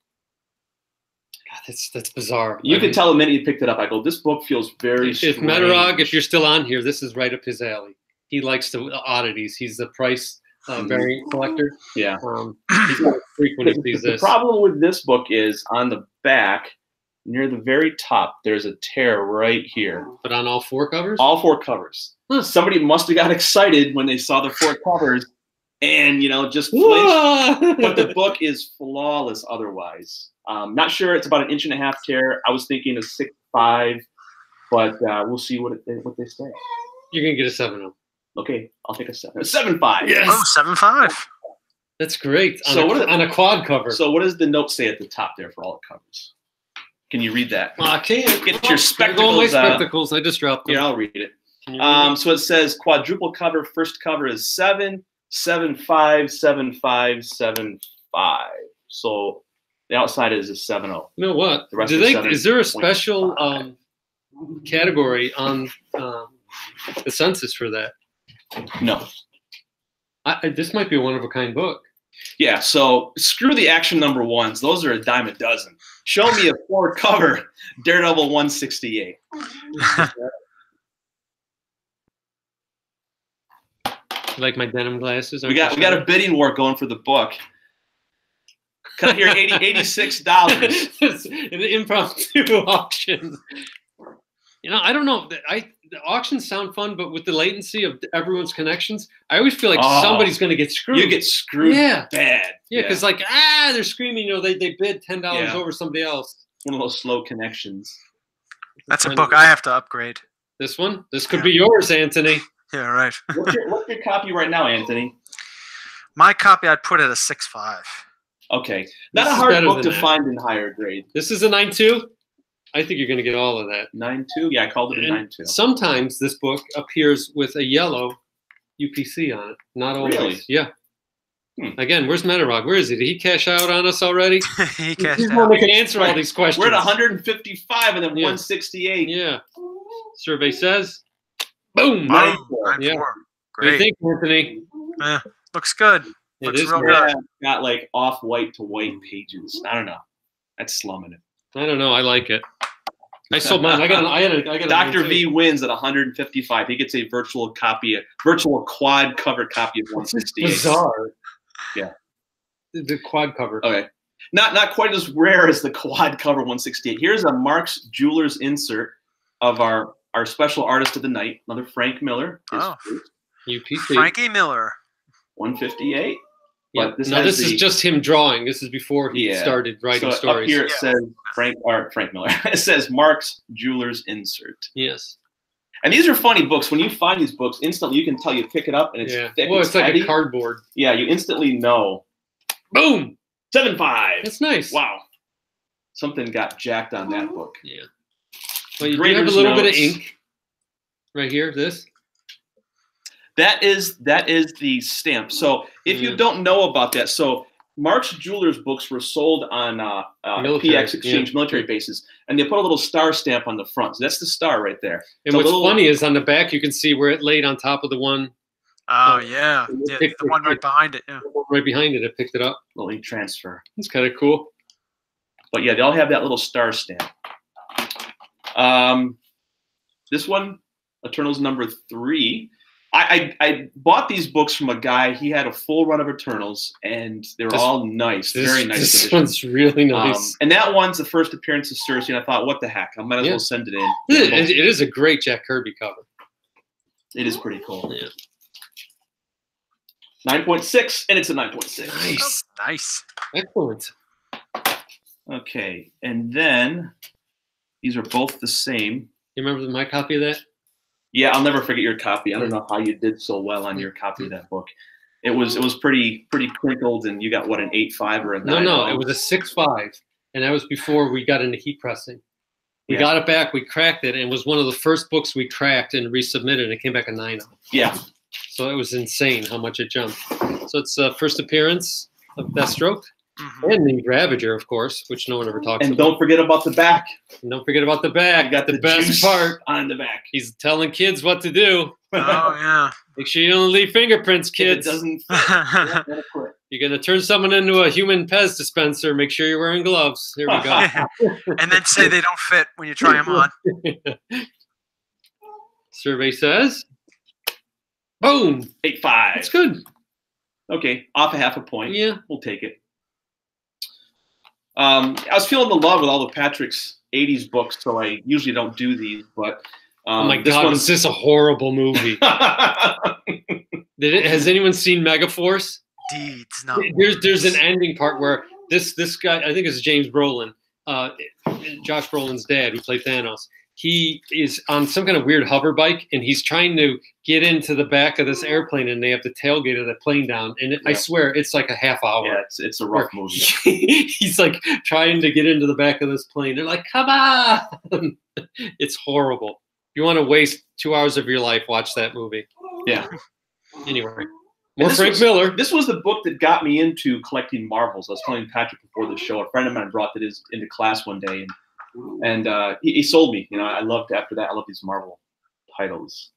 God, that's bizarre. You could tell the minute you picked it up. I go, this book feels very strange. If Metarog, if you're still on here, this is right up his alley. He likes the oddities. He's the price variant collector. Yeah. He's going to freak when he sees The this. problem with this book is on the back, near the very top, there's a tear right here. But on all 4 covers? All 4 covers. Huh. Somebody must have got excited when they saw the 4 covers and, just flinched. But the book is flawless otherwise. Not sure. It's about an 1.5 inch tear. I was thinking a 6.5, but we'll see what they say. You're going to get a 7.0. Okay, I'll take a 7. A 7.5. Yes. Oh, 7.5. That's great. So On a quad cover. So what does the note say at the top there for all the covers? Can you read that? I can't. Get your spectacles. Go my spectacles. I just dropped them. Yeah, I'll read it. So it says quadruple cover. First cover is 7, 7.5, 7.5, 7.5. So the outside is a 7.0. You know what? The rest Is there a special category on the census for that? No. This might be a one-of-a-kind book. Yeah, so screw the action number 1s. Those are a dime a dozen. Show me a 4 cover Daredevil 168. Like my denim glasses. We got a bidding war going for the book. Cut here, $86. It's an impromptu auction. I don't know. The auctions sound fun, but with the latency of everyone's connections, I always feel like somebody's going to get screwed. You get screwed bad. Yeah, because they're screaming, they bid $10 over somebody else. One of those slow connections. That's a book I have to upgrade. This one? This could be yours, Anthony. Yeah, right. What's your copy right now, Anthony? My copy, I'd put it a 6.5. Okay. Not a hard book to find in higher grade. This is a 9.2? I think you're going to get all of that. 9.2? Yeah, I called it a 9.2. Sometimes this book appears with a yellow UPC on it. Not always. Really? Yeah. Again, where's Metarog? Where is he? Did he cash out on us already? He cashed He's out. one that can answer all these questions. We're at 155 and then 168. Yeah. Survey says, boom. 94. Yeah. Great. What do you think, Anthony? Looks good. It Looks is real great. good. Got like off-white to white pages. I don't know. That's slumming it. I don't know. I like it. I sold mine. I got Dr. V wins at 155. He gets a virtual quad cover copy of 168. Bizarre. Yeah. The quad cover. Okay. Not quite as rare as the quad cover 168. Here's a Mark's Jewelers insert of our special artist of the night, another Frank Miller. UPC. Frankie Miller. 158. Yeah. But this is just him drawing. This is before he started writing stories. Up here it says Frank Miller. It says Mark's Jewelers insert. Yes. And these are funny books. When you find these books, instantly you can tell you pick it up and it's thick. Well, it's like heavy. a cardboard. Yeah, you instantly know. Boom! 7.5. That's nice. Wow. Something got jacked on that book. Yeah. Well, you do have a little bit of ink right here. This. That is the stamp. So if you don't know about that, so Mark's Jewelers books were sold on PX Exchange military bases, and they put a little star stamp on the front. So that's the star right there. And what's funny is on the back you can see where it laid on top of the one. Oh yeah, the one right behind it. Yeah, right behind it. I picked it up. Little ink transfer. It's kind of cool. But yeah, they all have that little star stamp. This one, Eternals number 3. I bought these books from a guy. He had a full run of Eternals, and they were all nice, very nice. This one's really nice. And that one's the first appearance of Cersei, and I thought, what the heck? I might as well send it in. It is a great Jack Kirby cover. It is pretty cool. Yeah. 9.6, and it's a 9.6. Nice. Nice. Excellent. Okay, and then these are both the same. You remember my copy of that? Yeah, I'll never forget your copy. I don't know how you did so well on your copy of that book. It was pretty crinkled, and you got what, an 8.5 or a 9? No, it was a 6.5, and that was before we got into heat pressing. We got it back, we cracked it, and it was one of the first books we cracked and resubmitted, and it came back a 9. Yeah. So it was insane how much it jumped. So it's first appearance of Deathstroke. And the Ravager, of course, which no one ever talks about. And don't forget about the back. And don't forget about the back. Got the best part on the back. He's telling kids what to do. Oh yeah. Make sure you don't leave fingerprints, kids. If it doesn't You're gonna turn someone into a human Pez dispenser. Make sure you're wearing gloves. Here we go. And then say they don't fit when you try them on. Survey says, boom, 8.5. That's good. Okay, off a half a point. Yeah, we'll take it. I was feeling the love with all of Patrick's 80s books, so I usually don't do these, but oh my God, was this a horrible movie? Has anyone seen Megaforce? Deeds, no. There's an ending part where this guy, I think it's James Brolin, Josh Brolin's dad, who played Thanos. He is on some kind of weird hover bike, and he's trying to get into the back of this airplane, and they have the tailgate of the plane down. And I swear, it's like a half hour. Yeah, it's a rough movie. He's like trying to get into the back of this plane. They're like, "Come on!" It's horrible. If you want to waste 2 hours of your life, watch that movie. Yeah. Anyway, more Frank Miller. This was the book that got me into collecting Marvels. I was telling Patrick before the show. A friend of mine brought that into class one day, and he sold me. You know, I loved after that. I love these Marvel titles.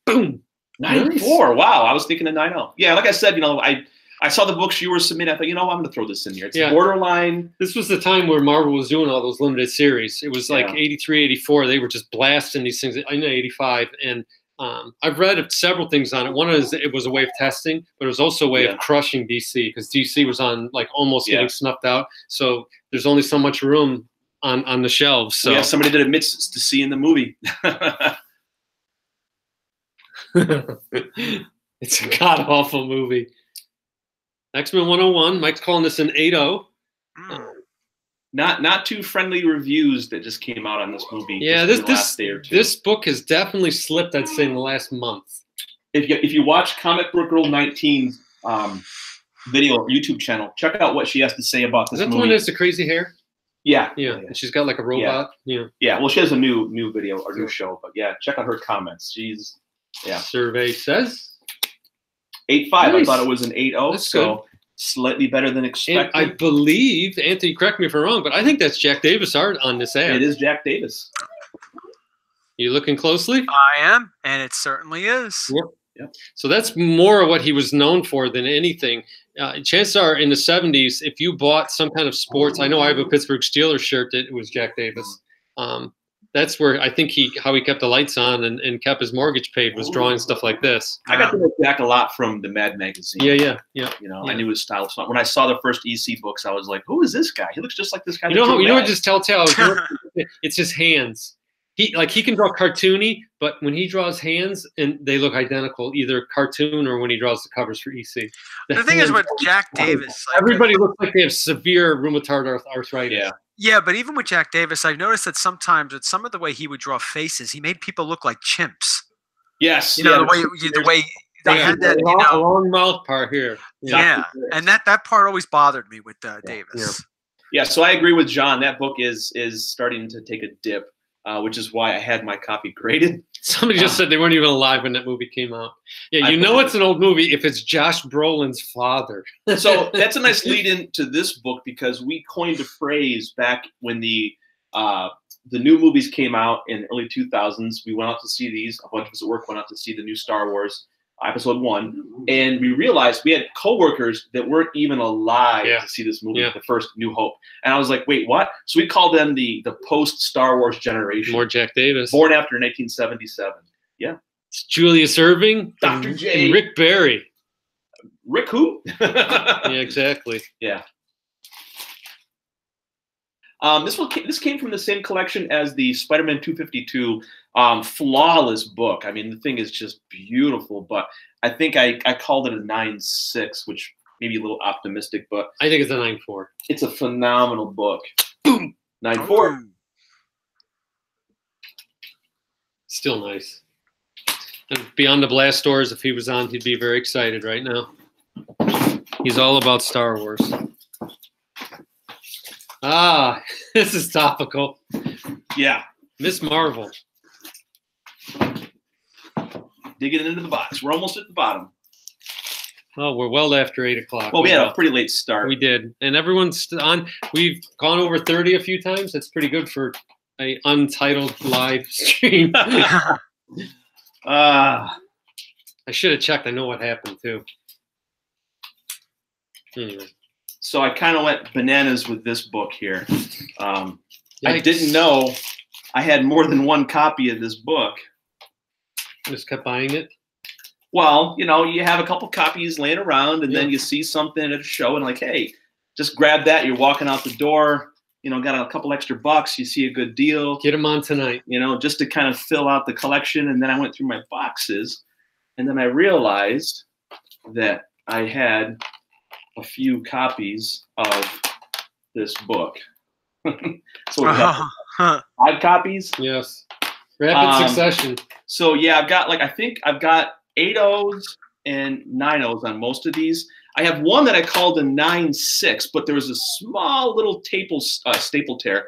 Boom, 94. Nice. Wow, I was thinking of 90. Yeah, like I said, you know, I saw the books you were submitting. I thought, you know, I'm going to throw this in here. It's borderline. This was the time where Marvel was doing all those limited series. It was like 83, 84. They were just blasting these things. I know 85 and. I've read several things on it. One is it was a way of testing, but it was also a way of crushing DC because DC was on like almost getting snuffed out. So there's only so much room on the shelves. So somebody that admits to seeing the movie. It's a god awful movie. X-Men 101. Mike's calling this an 8-0. Not too friendly reviews that just came out on this movie. Yeah, this book has definitely slipped, I'd say, in the last month. If you watch Comic Book Girl 19's video or YouTube channel, check out what she has to say about this movie. Is that the one that has the crazy hair? Yeah. And she's got like a robot. Yeah. Well, she has a new video or new show, but yeah, check out her comments. She's Survey says 8.5. Nice. I thought it was an 8.0. That's so. Good. Slightly better than expected. And I believe, Anthony, correct me if I'm wrong, but I think that's Jack Davis art on this ad. It is Jack Davis. You looking closely? I am, and it certainly is. Yep. So that's more of what he was known for than anything. Chances are, in the 70s, if you bought some kind of sports, I know I have a Pittsburgh Steelers shirt that was Jack Davis. That's where I think how he kept the lights on and kept his mortgage paid was drawing stuff like this. I got to know Jack a lot from the Mad magazine. Yeah. You know, I knew his style. So when I saw the first EC books, I was like, "Who is this guy? He looks just like this guy." You know what? Just telltale. It's his hands. He can draw cartoony, but when he draws hands, and they look identical, either cartoon or when he draws the covers for EC. The thing is with Jack Davis, everybody looks like they have severe rheumatoid arthritis. Yeah, but even with Jack Davis, I've noticed that sometimes with some of the way he would draw faces, he made people look like chimps. Yes. You know, the way they had that, long mouth part here. Yeah. And that part always bothered me with Davis. Yeah, so I agree with John. That book is starting to take a dip, which is why I had my copy graded. Somebody just said they weren't even alive when that movie came out. Yeah, it's an old movie if it's Josh Brolin's father. So that's a nice lead in to this book because we coined a phrase back when the new movies came out in the early 2000s. We went out to see these. A bunch of us at work went out to see the new Star Wars Episode 1, and we realized we had coworkers that weren't even alive to see this movie, the first New Hope. And I was like, wait, what? So we called them the post-Star Wars generation. More Jack Davis. Born after 1977. Yeah. It's Julius Irving. Dr. J. And Rick Barry. Rick who? Yeah, exactly. Yeah. This came from the same collection as the Spider-Man 252 flawless book. I mean, the thing is just beautiful, but I think I called it a 9.6, which may be a little optimistic, but I think it's a 9.4. It's a phenomenal book. Boom! 9.4. Still nice. And Beyond the Blast Doors, if he was on, he'd be very excited right now. He's all about Star Wars. Ah, this is topical. Yeah. Miss Marvel. Digging into the box. We're almost at the bottom. Oh, we're well after 8 o'clock. Well, we had a pretty late start. We did. And everyone's on. We've gone over 30 a few times. That's pretty good for an untitled live stream. I should have checked. I know what happened, too. Anyway. So I kind of went bananas with this book here. I didn't know I had more than one copy of this book. Just kept buying it? Well, you have a couple copies laying around, and then you see something at a show, and like, hey, just grab that. You're walking out the door, got a couple extra bucks. You see a good deal. Get them on tonight. Just to kind of fill out the collection. And then I went through my boxes, and then I realized that I had a few copies of this book. So we have 5 copies. Yes. Rapid succession. So yeah, I think I've got 8 O's and 9 O's on most of these. I have one that I called a 9-6, but there was a small little staple tear.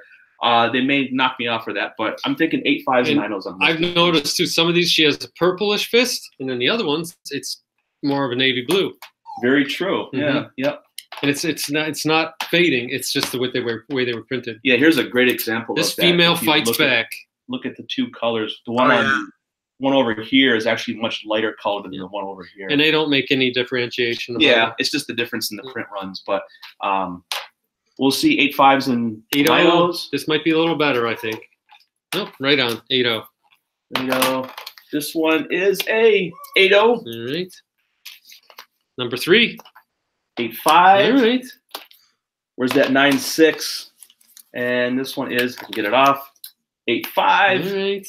They may knock me off for that, but I'm thinking 8 5s and 9 O's on most. I've noticed too, some of these she has a purplish fist, and then the other ones it's more of a navy blue. Very true. Yeah. Yep. And it's not fading. It's just the way they were printed. Yeah. Here's a great example. This female fights back. Look at the 2 colors. The one over here is actually much lighter colored than the one over here. And they don't make any differentiation. Yeah, it's just the difference in the print runs. But we'll see 8 5s and 8 O's. This might be a little better, I think. Nope, right on 8-0. 8-0. This one is a 8-0. All right. Number 3. 8-5. All right. Where's that 9-6? And this one is, I can get it off, 8-5. All right.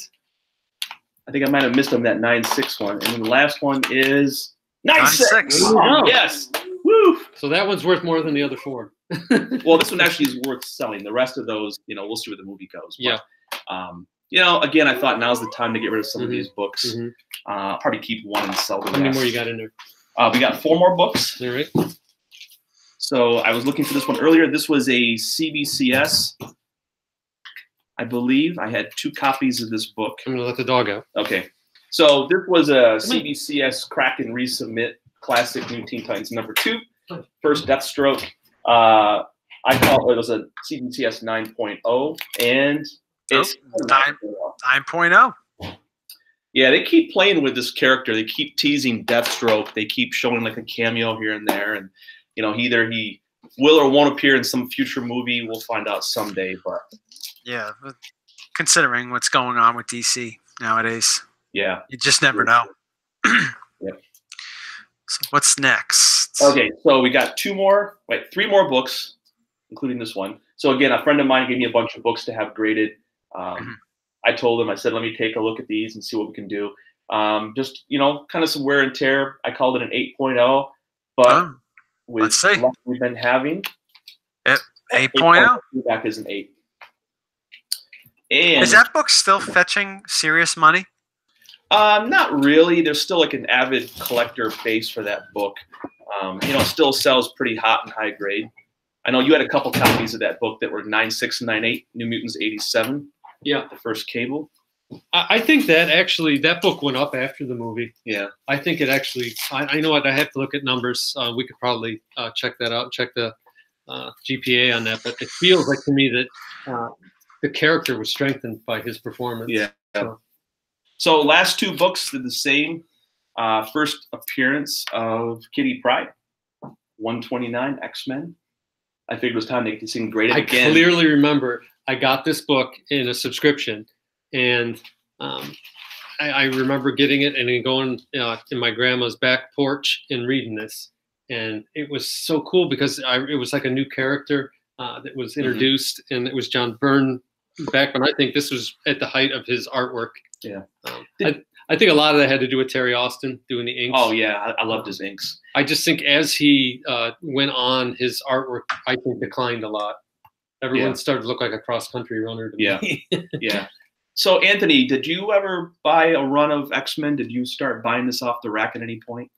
I think I might have missed on that 9-6 one. And then the last one is 9-6. Oh, yes. Woo. So that one's worth more than the other 4. Well, this one actually is worth selling. The rest of those, we'll see where the movie goes. But, yeah. Again, I thought now's the time to get rid of some of these books. I'll probably keep one and sell the rest. How many more you got in there? We got 4 more books. All right. So I was looking for this one earlier. This was a CBCS. I believe I had 2 copies of this book. I'm going to let the dog out. Okay. So this was a CBCS Crack and Resubmit Classic New Teen Titans number 2. First Deathstroke. I call it was a CBCS 9.0. And it's 9.0. Yeah, they keep playing with this character. They keep teasing Deathstroke. They keep showing like a cameo here and there. And, either he will or won't appear in some future movie. We'll find out someday. But yeah, considering what's going on with DC nowadays. Yeah. You just never know. Yeah. So what's next? Okay, so we got 3 more books, including this one. So again, a friend of mine gave me a bunch of books to have graded. I told him, I said, let me take a look at these and see what we can do. Just, kind of some wear and tear. I called it an 8.0, but with luck we've been having, 8.0 feedback is an 8. And is that book still fetching serious money? Not really. There's still like an avid collector base for that book. It still sells pretty hot and high grade. I know you had a couple copies of that book that were 9.6 and 9.8, New Mutants 87. Yeah. The first cable. I think that book went up after the movie. Yeah. I think it actually, I know what, I have to look at numbers. We could probably check that out, check the GPA on that. But it feels like to me that the character was strengthened by his performance. Yeah. So last 2 books did the same. First appearance of Kitty Pryde, 129 X-Men. I figured it was time to get this thing graded again. I clearly remember I got this book in a subscription, and I remember getting it and then going in my grandma's back porch and reading this. And it was so cool because it was like a new character that was introduced, and it was John Byrne back when I think this was at the height of his artwork. Yeah. I think a lot of that had to do with Terry Austin doing the inks. Oh, yeah. I loved his inks. I just think as he went on, his artwork, I think, declined a lot. Everyone started to look like a cross-country runner to me. Yeah. So, Anthony, did you ever buy a run of X-Men? Did you start buying this off the rack at any point?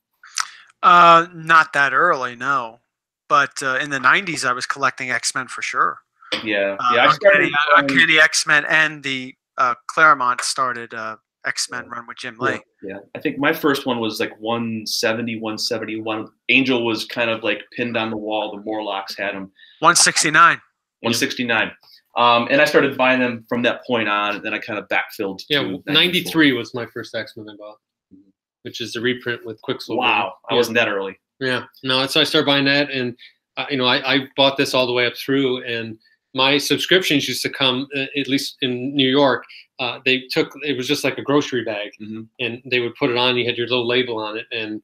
Not that early, no. But in the 90s, I was collecting X-Men for sure. Yeah. I started Uncanny X-Men, and the Claremont started X-Men run with Jim Lee. Yeah. I think my first one was like 170, 171. Angel was kind of like pinned on the wall. The Morlocks had him. 169. 169. And I started buying them from that point on, and then I kind of backfilled. Yeah, 93 was my first X-Men I bought, which is the reprint with Quicksilver. Wow, I wasn't that early. Yeah, no, so I started buying that, and I bought this all the way up through, and my subscriptions used to come, at least in New York, it was just like a grocery bag, and they would put it on. You had your little label on it, and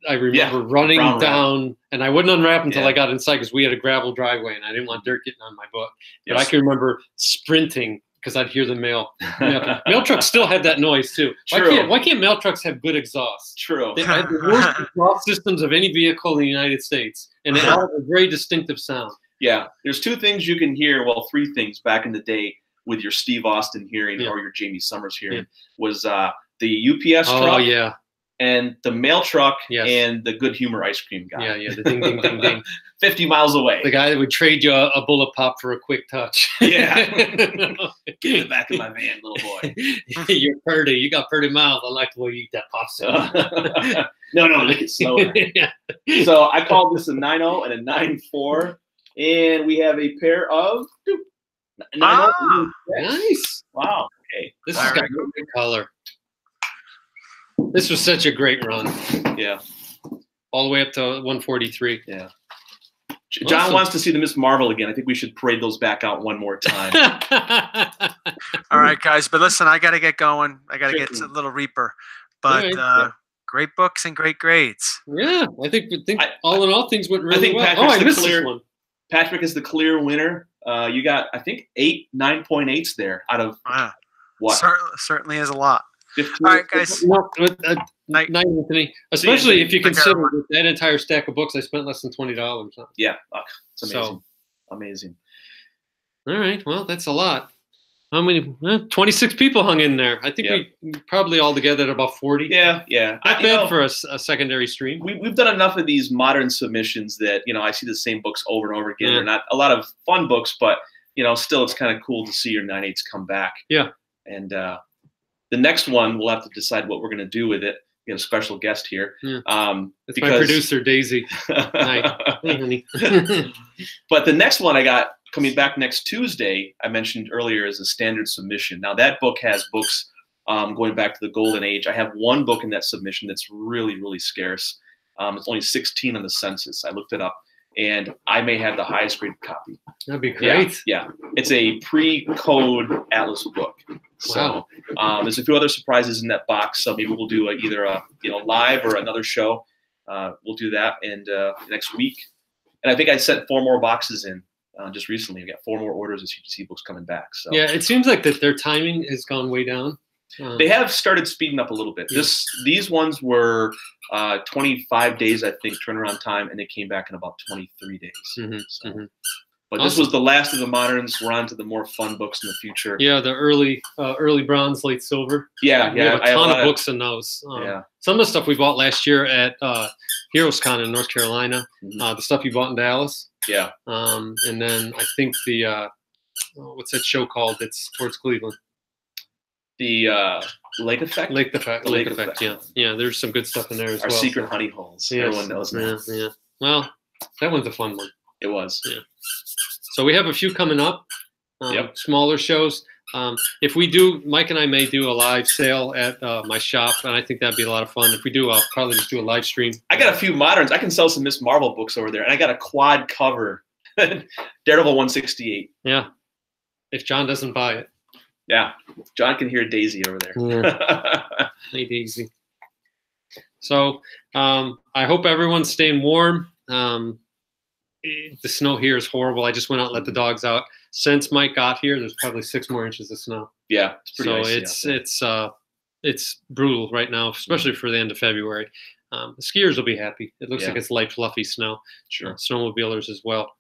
I remember running down, and I wouldn't unwrap until I got inside because we had a gravel driveway, and I didn't want dirt getting on my book. But I can remember sprinting because I'd hear the mail. Mail trucks still had that noise too. Why can't mail trucks have good exhaust? True. They had the worst exhaust systems of any vehicle in the United States, and they all have a very distinctive sound. Yeah, there's two things you can hear. Well, three things back in the day with your Steve Austin hearing or your Jamie Summers hearing was the UPS truck. And the mail truck and the Good Humor ice cream guy. The ding, ding, ding, ding. 50 miles away. The guy that would trade you a bullet pop for a quick touch. Get in the back of my van, little boy. You're pretty. You got pretty mouth. I like the way you eat that popsicle. No, lick it slower. So I called this a 9.0 and a 9.4. And we have a pair of 9.0. Nice. Wow. Okay. This has got good color. This was such a great run. Yeah. All the way up to 143. Yeah. John wants to see the Miss Marvel again. I think we should parade those back out one more time. All right, guys. But listen, I got to get going. I got to get a little Reaper. But great books and great grades. Yeah. I think all in all, things went really well. I missed this one. Patrick is the clear winner. You got, I think, 8 9.8s there out of what? Certainly is a lot. 15. All right, guys. Night, Anthony. Especially if you consider that entire stack of books, I spent less than $20. Yeah, it's amazing. Amazing. All right, well, that's a lot. How many? 26 people hung in there. I think we probably all together at about 40. Yeah. Not bad for a secondary stream. We've done enough of these modern submissions that I see the same books over and over again. They're not a lot of fun books, but still it's kind of cool to see your 9.8s come back. Yeah. And the next one, we'll have to decide what we're going to do with it. We have a special guest here. It's my producer, Daisy. Hi. Hey, honey. But the next one I got coming back next Tuesday, I mentioned earlier, is a standard submission. Now, that book has books going back to the Golden Age. I have one book in that submission that's really, really scarce. It's only 16 on the census. I looked it up. And I may have the highest graded copy. That'd be great. Yeah. It's a pre-code Atlas book. So there's a few other surprises in that box. So maybe we'll do either a live or another show. We'll do that next week. And I think I sent 4 more boxes in just recently. We got 4 more orders of CGC books coming back. So yeah, it seems like that their timing has gone way down. They have started speeding up a little bit. These ones were 25 days, I think, turnaround time, and they came back in about 23 days. But this was the last of the moderns. We're on to the more fun books in the future. Yeah, the early bronze, late silver. Yeah, we have a ton of books in those. Some of the stuff we bought last year at HeroesCon in North Carolina. The stuff you bought in Dallas. Yeah. And then I think the what's that show called? It's towards Cleveland. The Lake Effect? Lake Effect, yeah. Yeah, there's some good stuff in there as well. Our secret honey holes. Yes. Everyone knows that. Yeah. Well, that one's a fun one. It was. Yeah. So we have a few coming up, smaller shows. If we do, Mike and I may do a live sale at my shop, and I think that'd be a lot of fun. If we do, I'll probably just do a live stream. I got a few moderns. I can sell some Miss Marvel books over there, and I got a quad cover Daredevil 168. Yeah. If John doesn't buy it. Yeah, John can hear Daisy over there. Yeah. Hey, Daisy. So I hope everyone's staying warm. The snow here is horrible. I just went out and let the dogs out. Since Mike got here, there's probably 6 more inches of snow. Yeah, it's pretty icy. It's brutal right now, especially for the end of February. The skiers will be happy. It looks like it's light, fluffy snow. Sure. Snowmobilers as well.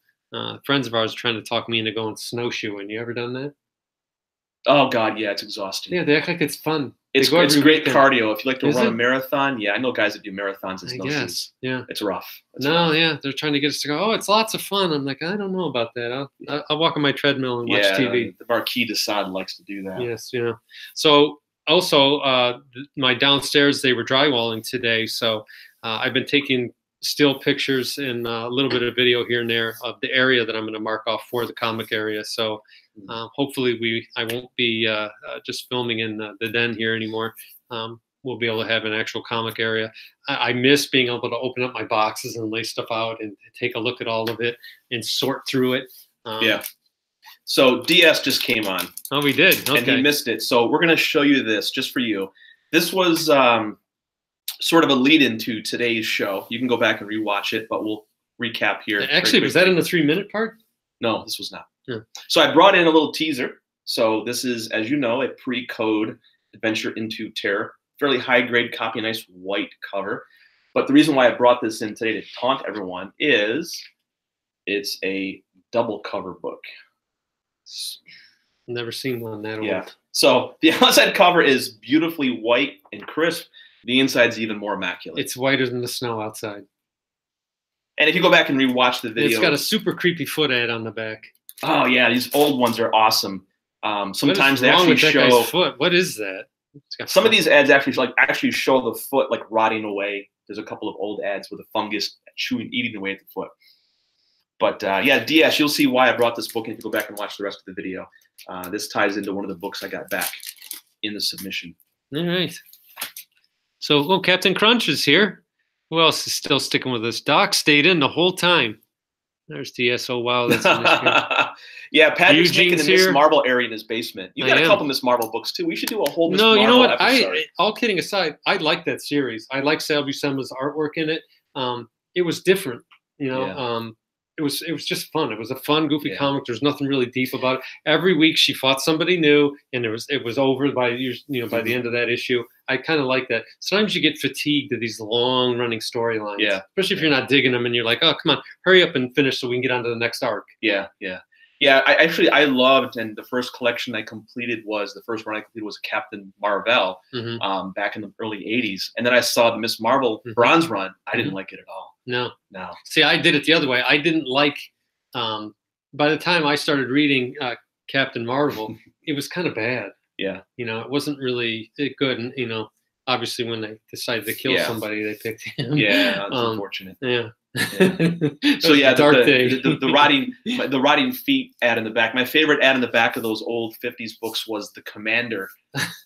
Friends of ours are trying to talk me into going snowshoeing. You ever done that? Oh God, yeah, it's exhausting. Yeah, they act like it's fun. It's great cardio. If you like to run a marathon, I know guys that do marathons and snowshoes. Yeah, it's rough. Yeah, they're trying to get us to go. Oh, it's lots of fun. I'm like, I don't know about that. I'll walk on my treadmill and watch TV. The Marquis de Sade likes to do that. Yes, yeah. So also, my downstairs they were drywalling today, so I've been taking still pictures and a little bit of video here and there of the area that I'm going to mark off for the comic area. So hopefully I won't be just filming in the den here anymore. We'll be able to have an actual comic area. I miss being able to open up my boxes and lay stuff out and take a look at all of it and sort through it. So DS just came on. Oh, we did. Okay. And he missed it. So we're going to show you this just for you. This was sort of a lead into today's show. You can go back and rewatch it, but we'll recap here. Actually, was that in the 3-minute part? No, this was not. Yeah. So I brought in a little teaser. So this is, as you know, a pre-code adventure into terror. Fairly high-grade copy, a nice white cover. But the reason why I brought this in today to taunt everyone is it's a double cover book. Never seen one that old. Yeah. So the outside cover is beautifully white and crisp. The inside's even more immaculate. It's whiter than the snow outside. And if you go back and rewatch the video, it's got a super creepy foot ad on the back. Oh yeah, these old ones are awesome. Sometimes they actually show guy's foot. What is that? Some of these ads actually show the foot like rotting away. There's a couple of old ads with a fungus eating away at the foot. But yeah, DS, you'll see why I brought this book in if you go back and watch the rest of the video. This ties into one of the books I got back in the submission. All right. So, Captain Crunch is here. Who else is still sticking with us? Doc stayed in the whole time. There's DS. Oh, wow. That's yeah, Patrick's making a Miss Marvel area in his basement. You got a couple Miss Marvel books, too. We should do a whole Miss Marvel you know what? episode. All kidding aside, I like that series. I like Sal Buscema's artwork in it. It was different, you know. Yeah. It was just fun. It was a fun, goofy comic. There's nothing really deep about it. Every week she fought somebody new, and it was over by by the end of that issue. I kind of like that. Sometimes you get fatigued of these long running storylines. Yeah. Especially if you're not digging them and you're like, oh, come on, hurry up and finish so we can get on to the next arc. Yeah, yeah. Yeah, I loved, and the first collection I completed was, the first run I completed was Captain Marvel back in the early 80s. And then I saw the Miss Marvel bronze run. I didn't like it at all. No. No. See, I did it the other way. I didn't like, by the time I started reading Captain Marvel, it was kind of bad. Yeah. You know, it wasn't really good. And, you know, obviously when they decided to kill somebody, they picked him. Yeah, that's unfortunate. Yeah. So yeah, the rotting feet ad in the back. My favorite ad in the back of those old 50s books was the Commander.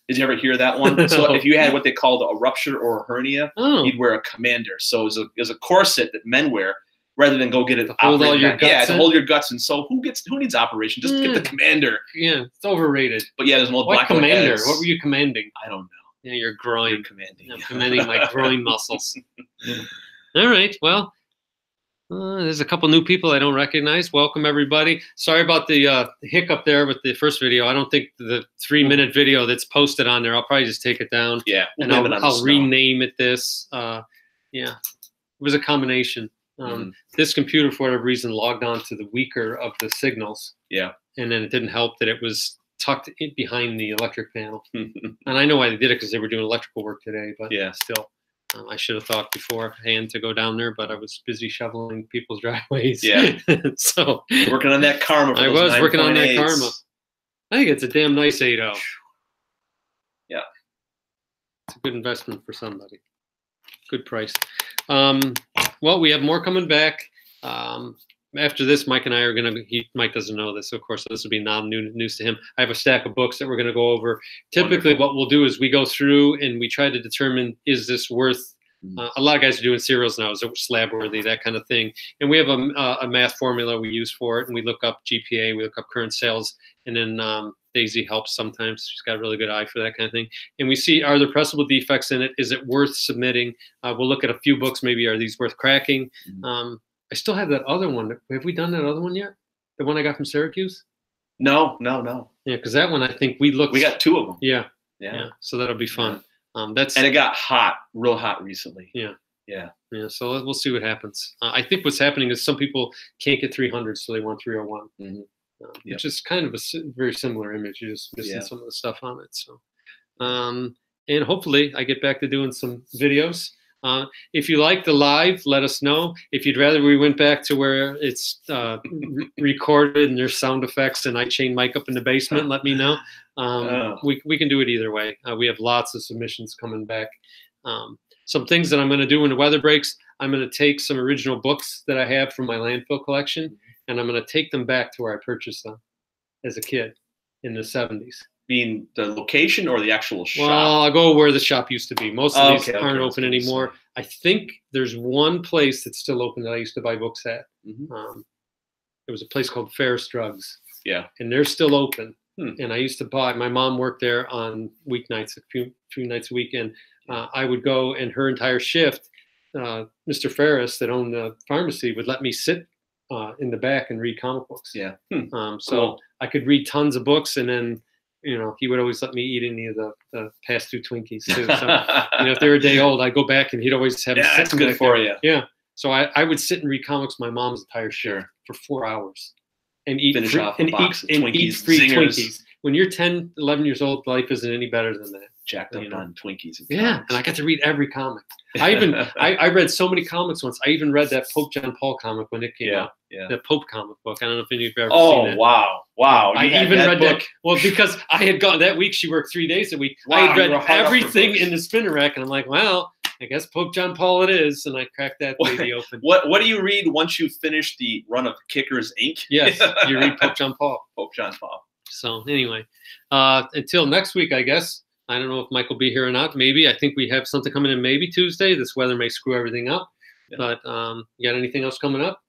Did you ever hear that one? So if you had what they called a rupture or a hernia, you'd wear a Commander. So it was a corset that men wear rather than go get it hold all your guts to hold your guts in. So who needs operation? Just get the Commander. Yeah, it's overrated. But yeah, there's an old black Commander? Ads. What were you commanding? I don't know. Yeah, your groin. You're commanding. I'm commanding my groin muscles. All right, well. There's a couple new people I don't recognize. Welcome, everybody. Sorry about the hiccup there with the first video. I don't think the 3-minute video that's posted on there, I'll probably just take it down. Yeah, and I'll rename it this. Yeah, it was a combination. This computer, for whatever reason, logged on to the weaker of the signals. Yeah. And then it didn't help that it was tucked in behind the electric panel. And I know why they did it, because they were doing electrical work today, but still. I should have thought beforehand to go down there, but I was busy shoveling people's driveways. Yeah. So working on that karma. I was working on that karma. I think it's a damn nice 8.0. Yeah. It's a good investment for somebody. Good price. Well, we have more coming back. After this, Mike and I are going to, Mike doesn't know this, of course, so this will be non-news to him. I have a stack of books that we're going to go over. Typically, what we'll do is we go through and we try to determine, is this worth, a lot of guys are doing serials now, is it slab worthy, that kind of thing. And we have a math formula we use for it, and we look up GPA, we look up current sales, and then Daisy helps sometimes. She's got a really good eye for that kind of thing. And we see, are there pressable defects in it? Is it worth submitting? We'll look at a few books, maybe are these worth cracking? I still have that other one. Have we done that other one yet? The one I got from Syracuse? No. Yeah, because that one, I think we got 2 of them. Yeah. So that'll be fun. And it got hot, real hot recently. Yeah. So we'll see what happens. I think what's happening is some people can't get 300, so they want 301, which is kind of a very similar image. You're just missing some of the stuff on it. So, and hopefully I get back to doing some videos. If you like the live, let us know. If you'd rather we went back to where it's recorded and there's sound effects and I chain Mike up in the basement, let me know. We can do it either way. We have lots of submissions coming back. Some things that I'm going to do when the weather breaks, I'm going to take some original books that I have from my landfill collection, and I'm going to take them back to where I purchased them as a kid in the 70s. Being the location or the actual shop? Well, I'll go where the shop used to be. Most of these aren't open anymore. I think there's one place that's still open that I used to buy books at. There was a place called Ferris Drugs. Yeah. And they're still open. And I used to buy. My mom worked there on weeknights, a few nights a weekend. I would go, and her entire shift, Mr. Ferris, that owned the pharmacy, would let me sit in the back and read comic books. Yeah. So Cool. I could read tons of books, and then, you know, he would always let me eat any of the past two Twinkies too. So, you know, if they were a day old, I'd go back, and he'd always have. Yeah, that's good for you. Yeah. So I would sit and read comics my mom's entire shift for 4 hours. And eat Finish free, off and a box of eat, Twinkies, and eat free zingers. Twinkies. When you're 10, 11 years old, life isn't any better than that. Jacked up on Twinkies. And yeah, and I got to read every comic. I read so many comics once. I even read that Pope John Paul comic when it came out. Yeah. The Pope comic book. I don't know if any of you have ever seen it. Oh, wow. I even read that. Well, because I had gone that week. She worked 3 days a week. Wow, I had read everything in the spinner rack, and I'm like, well, I guess Pope John Paul it is. And I cracked that baby open. What do you read once you finish the run of Kickers Inc.? Yes, you read Pope John Paul. Pope John Paul. So anyway, until next week, I guess. I don't know if Mike will be here or not. Maybe. I think we have something coming in maybe Tuesday. This weather may screw everything up. Yeah. But you got anything else coming up?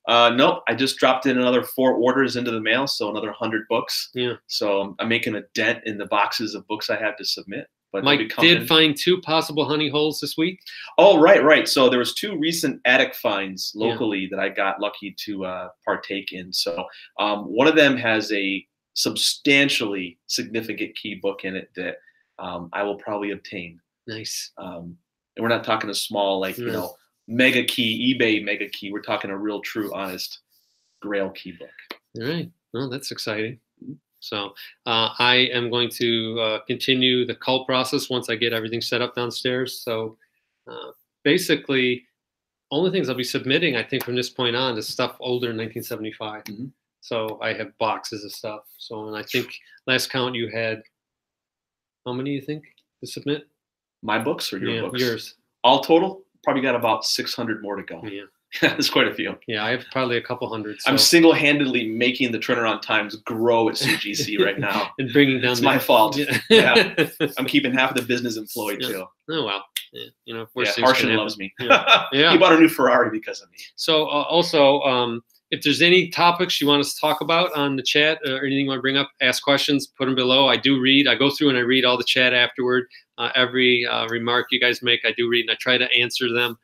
Nope. I just dropped in another 4 orders into the mail, so another 100 books. Yeah. So I'm making a dent in the boxes of books I have to submit. But Mike did find 2 possible honey holes this week. Oh, right. So there was 2 recent attic finds locally that I got lucky to partake in. So one of them has a substantially significant key book in it that I will probably obtain. Nice. And we're not talking a small, like, you know, mega key, eBay mega key. We're talking a real, true, honest Grail key book. All right. Well, that's exciting. So I am going to continue the cull process once I get everything set up downstairs. So basically, only things I'll be submitting, I think, from this point on is stuff older than 1975. Mm-hmm. So I have boxes of stuff. So, and I think last count you had, how many you think to submit? My books or your books? Yours. All total, probably got about 600 more to go. Yeah. There's quite a few. Yeah, I have probably a couple hundred. So. I'm single-handedly making the turnaround times grow at CGC right now. And bringing down. It's my fault. Yeah. I'm keeping half of the business employed too. Oh well. Yeah. You know, Harshen loves me. Yeah. He bought a new Ferrari because of me. So also, if there's any topics you want us to talk about on the chat or anything you want to bring up, ask questions, put them below. I do read. I go through and I read all the chat afterward. Every remark you guys make, I do read, and I try to answer them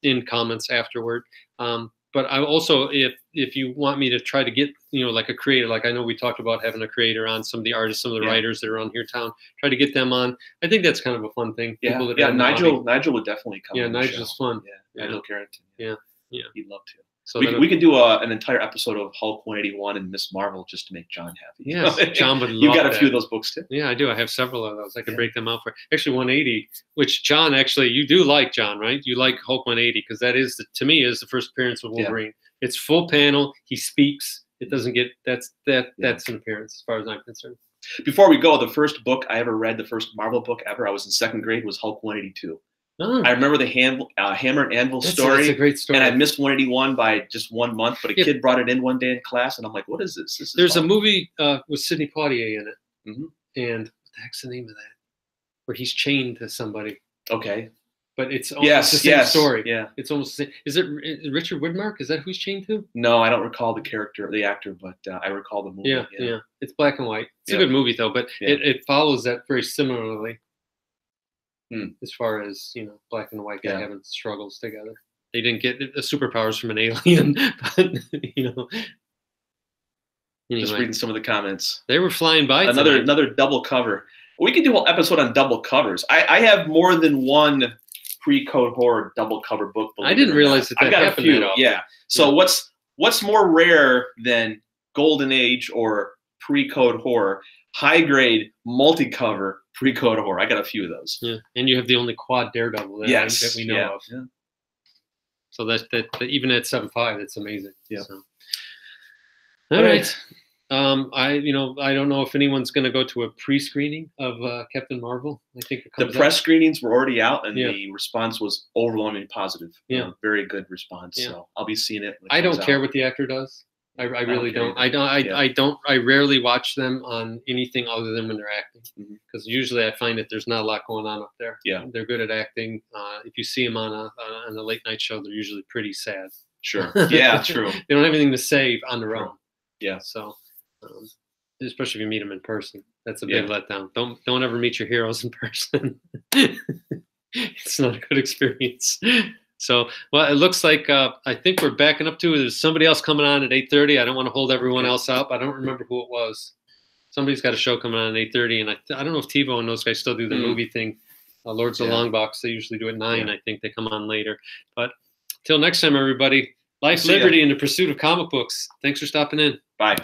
in comments afterward. But I also, if you want me to try to get, you know, like a creator, like I know we talked about having a creator on, some of the artists, some of the writers that are on here town, try to get them on. I think that's kind of a fun thing. Yeah, Nigel would definitely come. Yeah, Nigel's fun. Yeah, Nigel Carrington. Yeah, he'd love to. So we could do an entire episode of Hulk 181 and Miss Marvel just to make John happy. Yes, John would love You got a few of those books too? Yeah, I do. I have several of those. I could break them out for actually 180, which John, actually, you do like, John, right? You like Hulk 180 because that is, to me, is the first appearance of Wolverine. Yeah. It's full panel. He speaks. It doesn't get, that's an appearance as far as I'm concerned. Before we go, the first book I ever read, the first Marvel book ever, I was in 2nd grade, was Hulk 182. Oh. I remember the Hammer and Anvil story. That's a great story. And I missed 181 by just 1 month, but a kid brought it in one day in class, and I'm like, what is this? There's a movie with Sidney Poitier in it. Mm-hmm. And what the heck's the name of that? Where he's chained to somebody. Okay. But it's almost the same story. Yeah. It's almost the same. Is it Richard Widmark? Is that who he's chained to? No, I don't recall the actor, but I recall the movie. Yeah. It's black and white. It's a good movie, though, but it follows that very similarly. As far as, you know, black and white guy having struggles together. They didn't get the superpowers from an alien, but, you know. Anyway, just reading some of the comments. They were flying by. Another double cover. We could do an episode on double covers. I have more than one pre-code horror double cover book. I didn't realize that happened that often. Yeah. So what's more rare than Golden Age or pre-code horror? High grade multi-cover pre-code horror. I got a few of those. Yeah, and you have the only quad Daredevil that we know of. Yeah. So that even at 7.5, it's amazing. Yeah. So. All right. I don't know if anyone's going to go to a pre-screening of Captain Marvel. I think it comes the press screenings were already out, and the response was overwhelmingly positive. Yeah, very good response. Yeah. So I'll be seeing it. I don't care what the actor does. I really don't. I rarely watch them on anything other than when they're acting, because usually I find that there's not a lot going on up there. Yeah, they're good at acting. If you see them on a late night show, they're usually pretty sad. Sure. Yeah, true. They don't have anything to say on their own. Yeah. So, especially if you meet them in person, that's a big letdown. Don't ever meet your heroes in person. It's not a good experience. So, well, it looks like I think we're backing up to. There's somebody else coming on at 8:30. I don't want to hold everyone else up. I don't remember who it was. Somebody's got a show coming on at 8:30, and I don't know if TiVo and those guys still do the movie thing. Lords of the Long Box, they usually do it at 9. I think they come on later. But till next time, everybody, life, liberty, and the pursuit of comic books. Thanks for stopping in. Bye.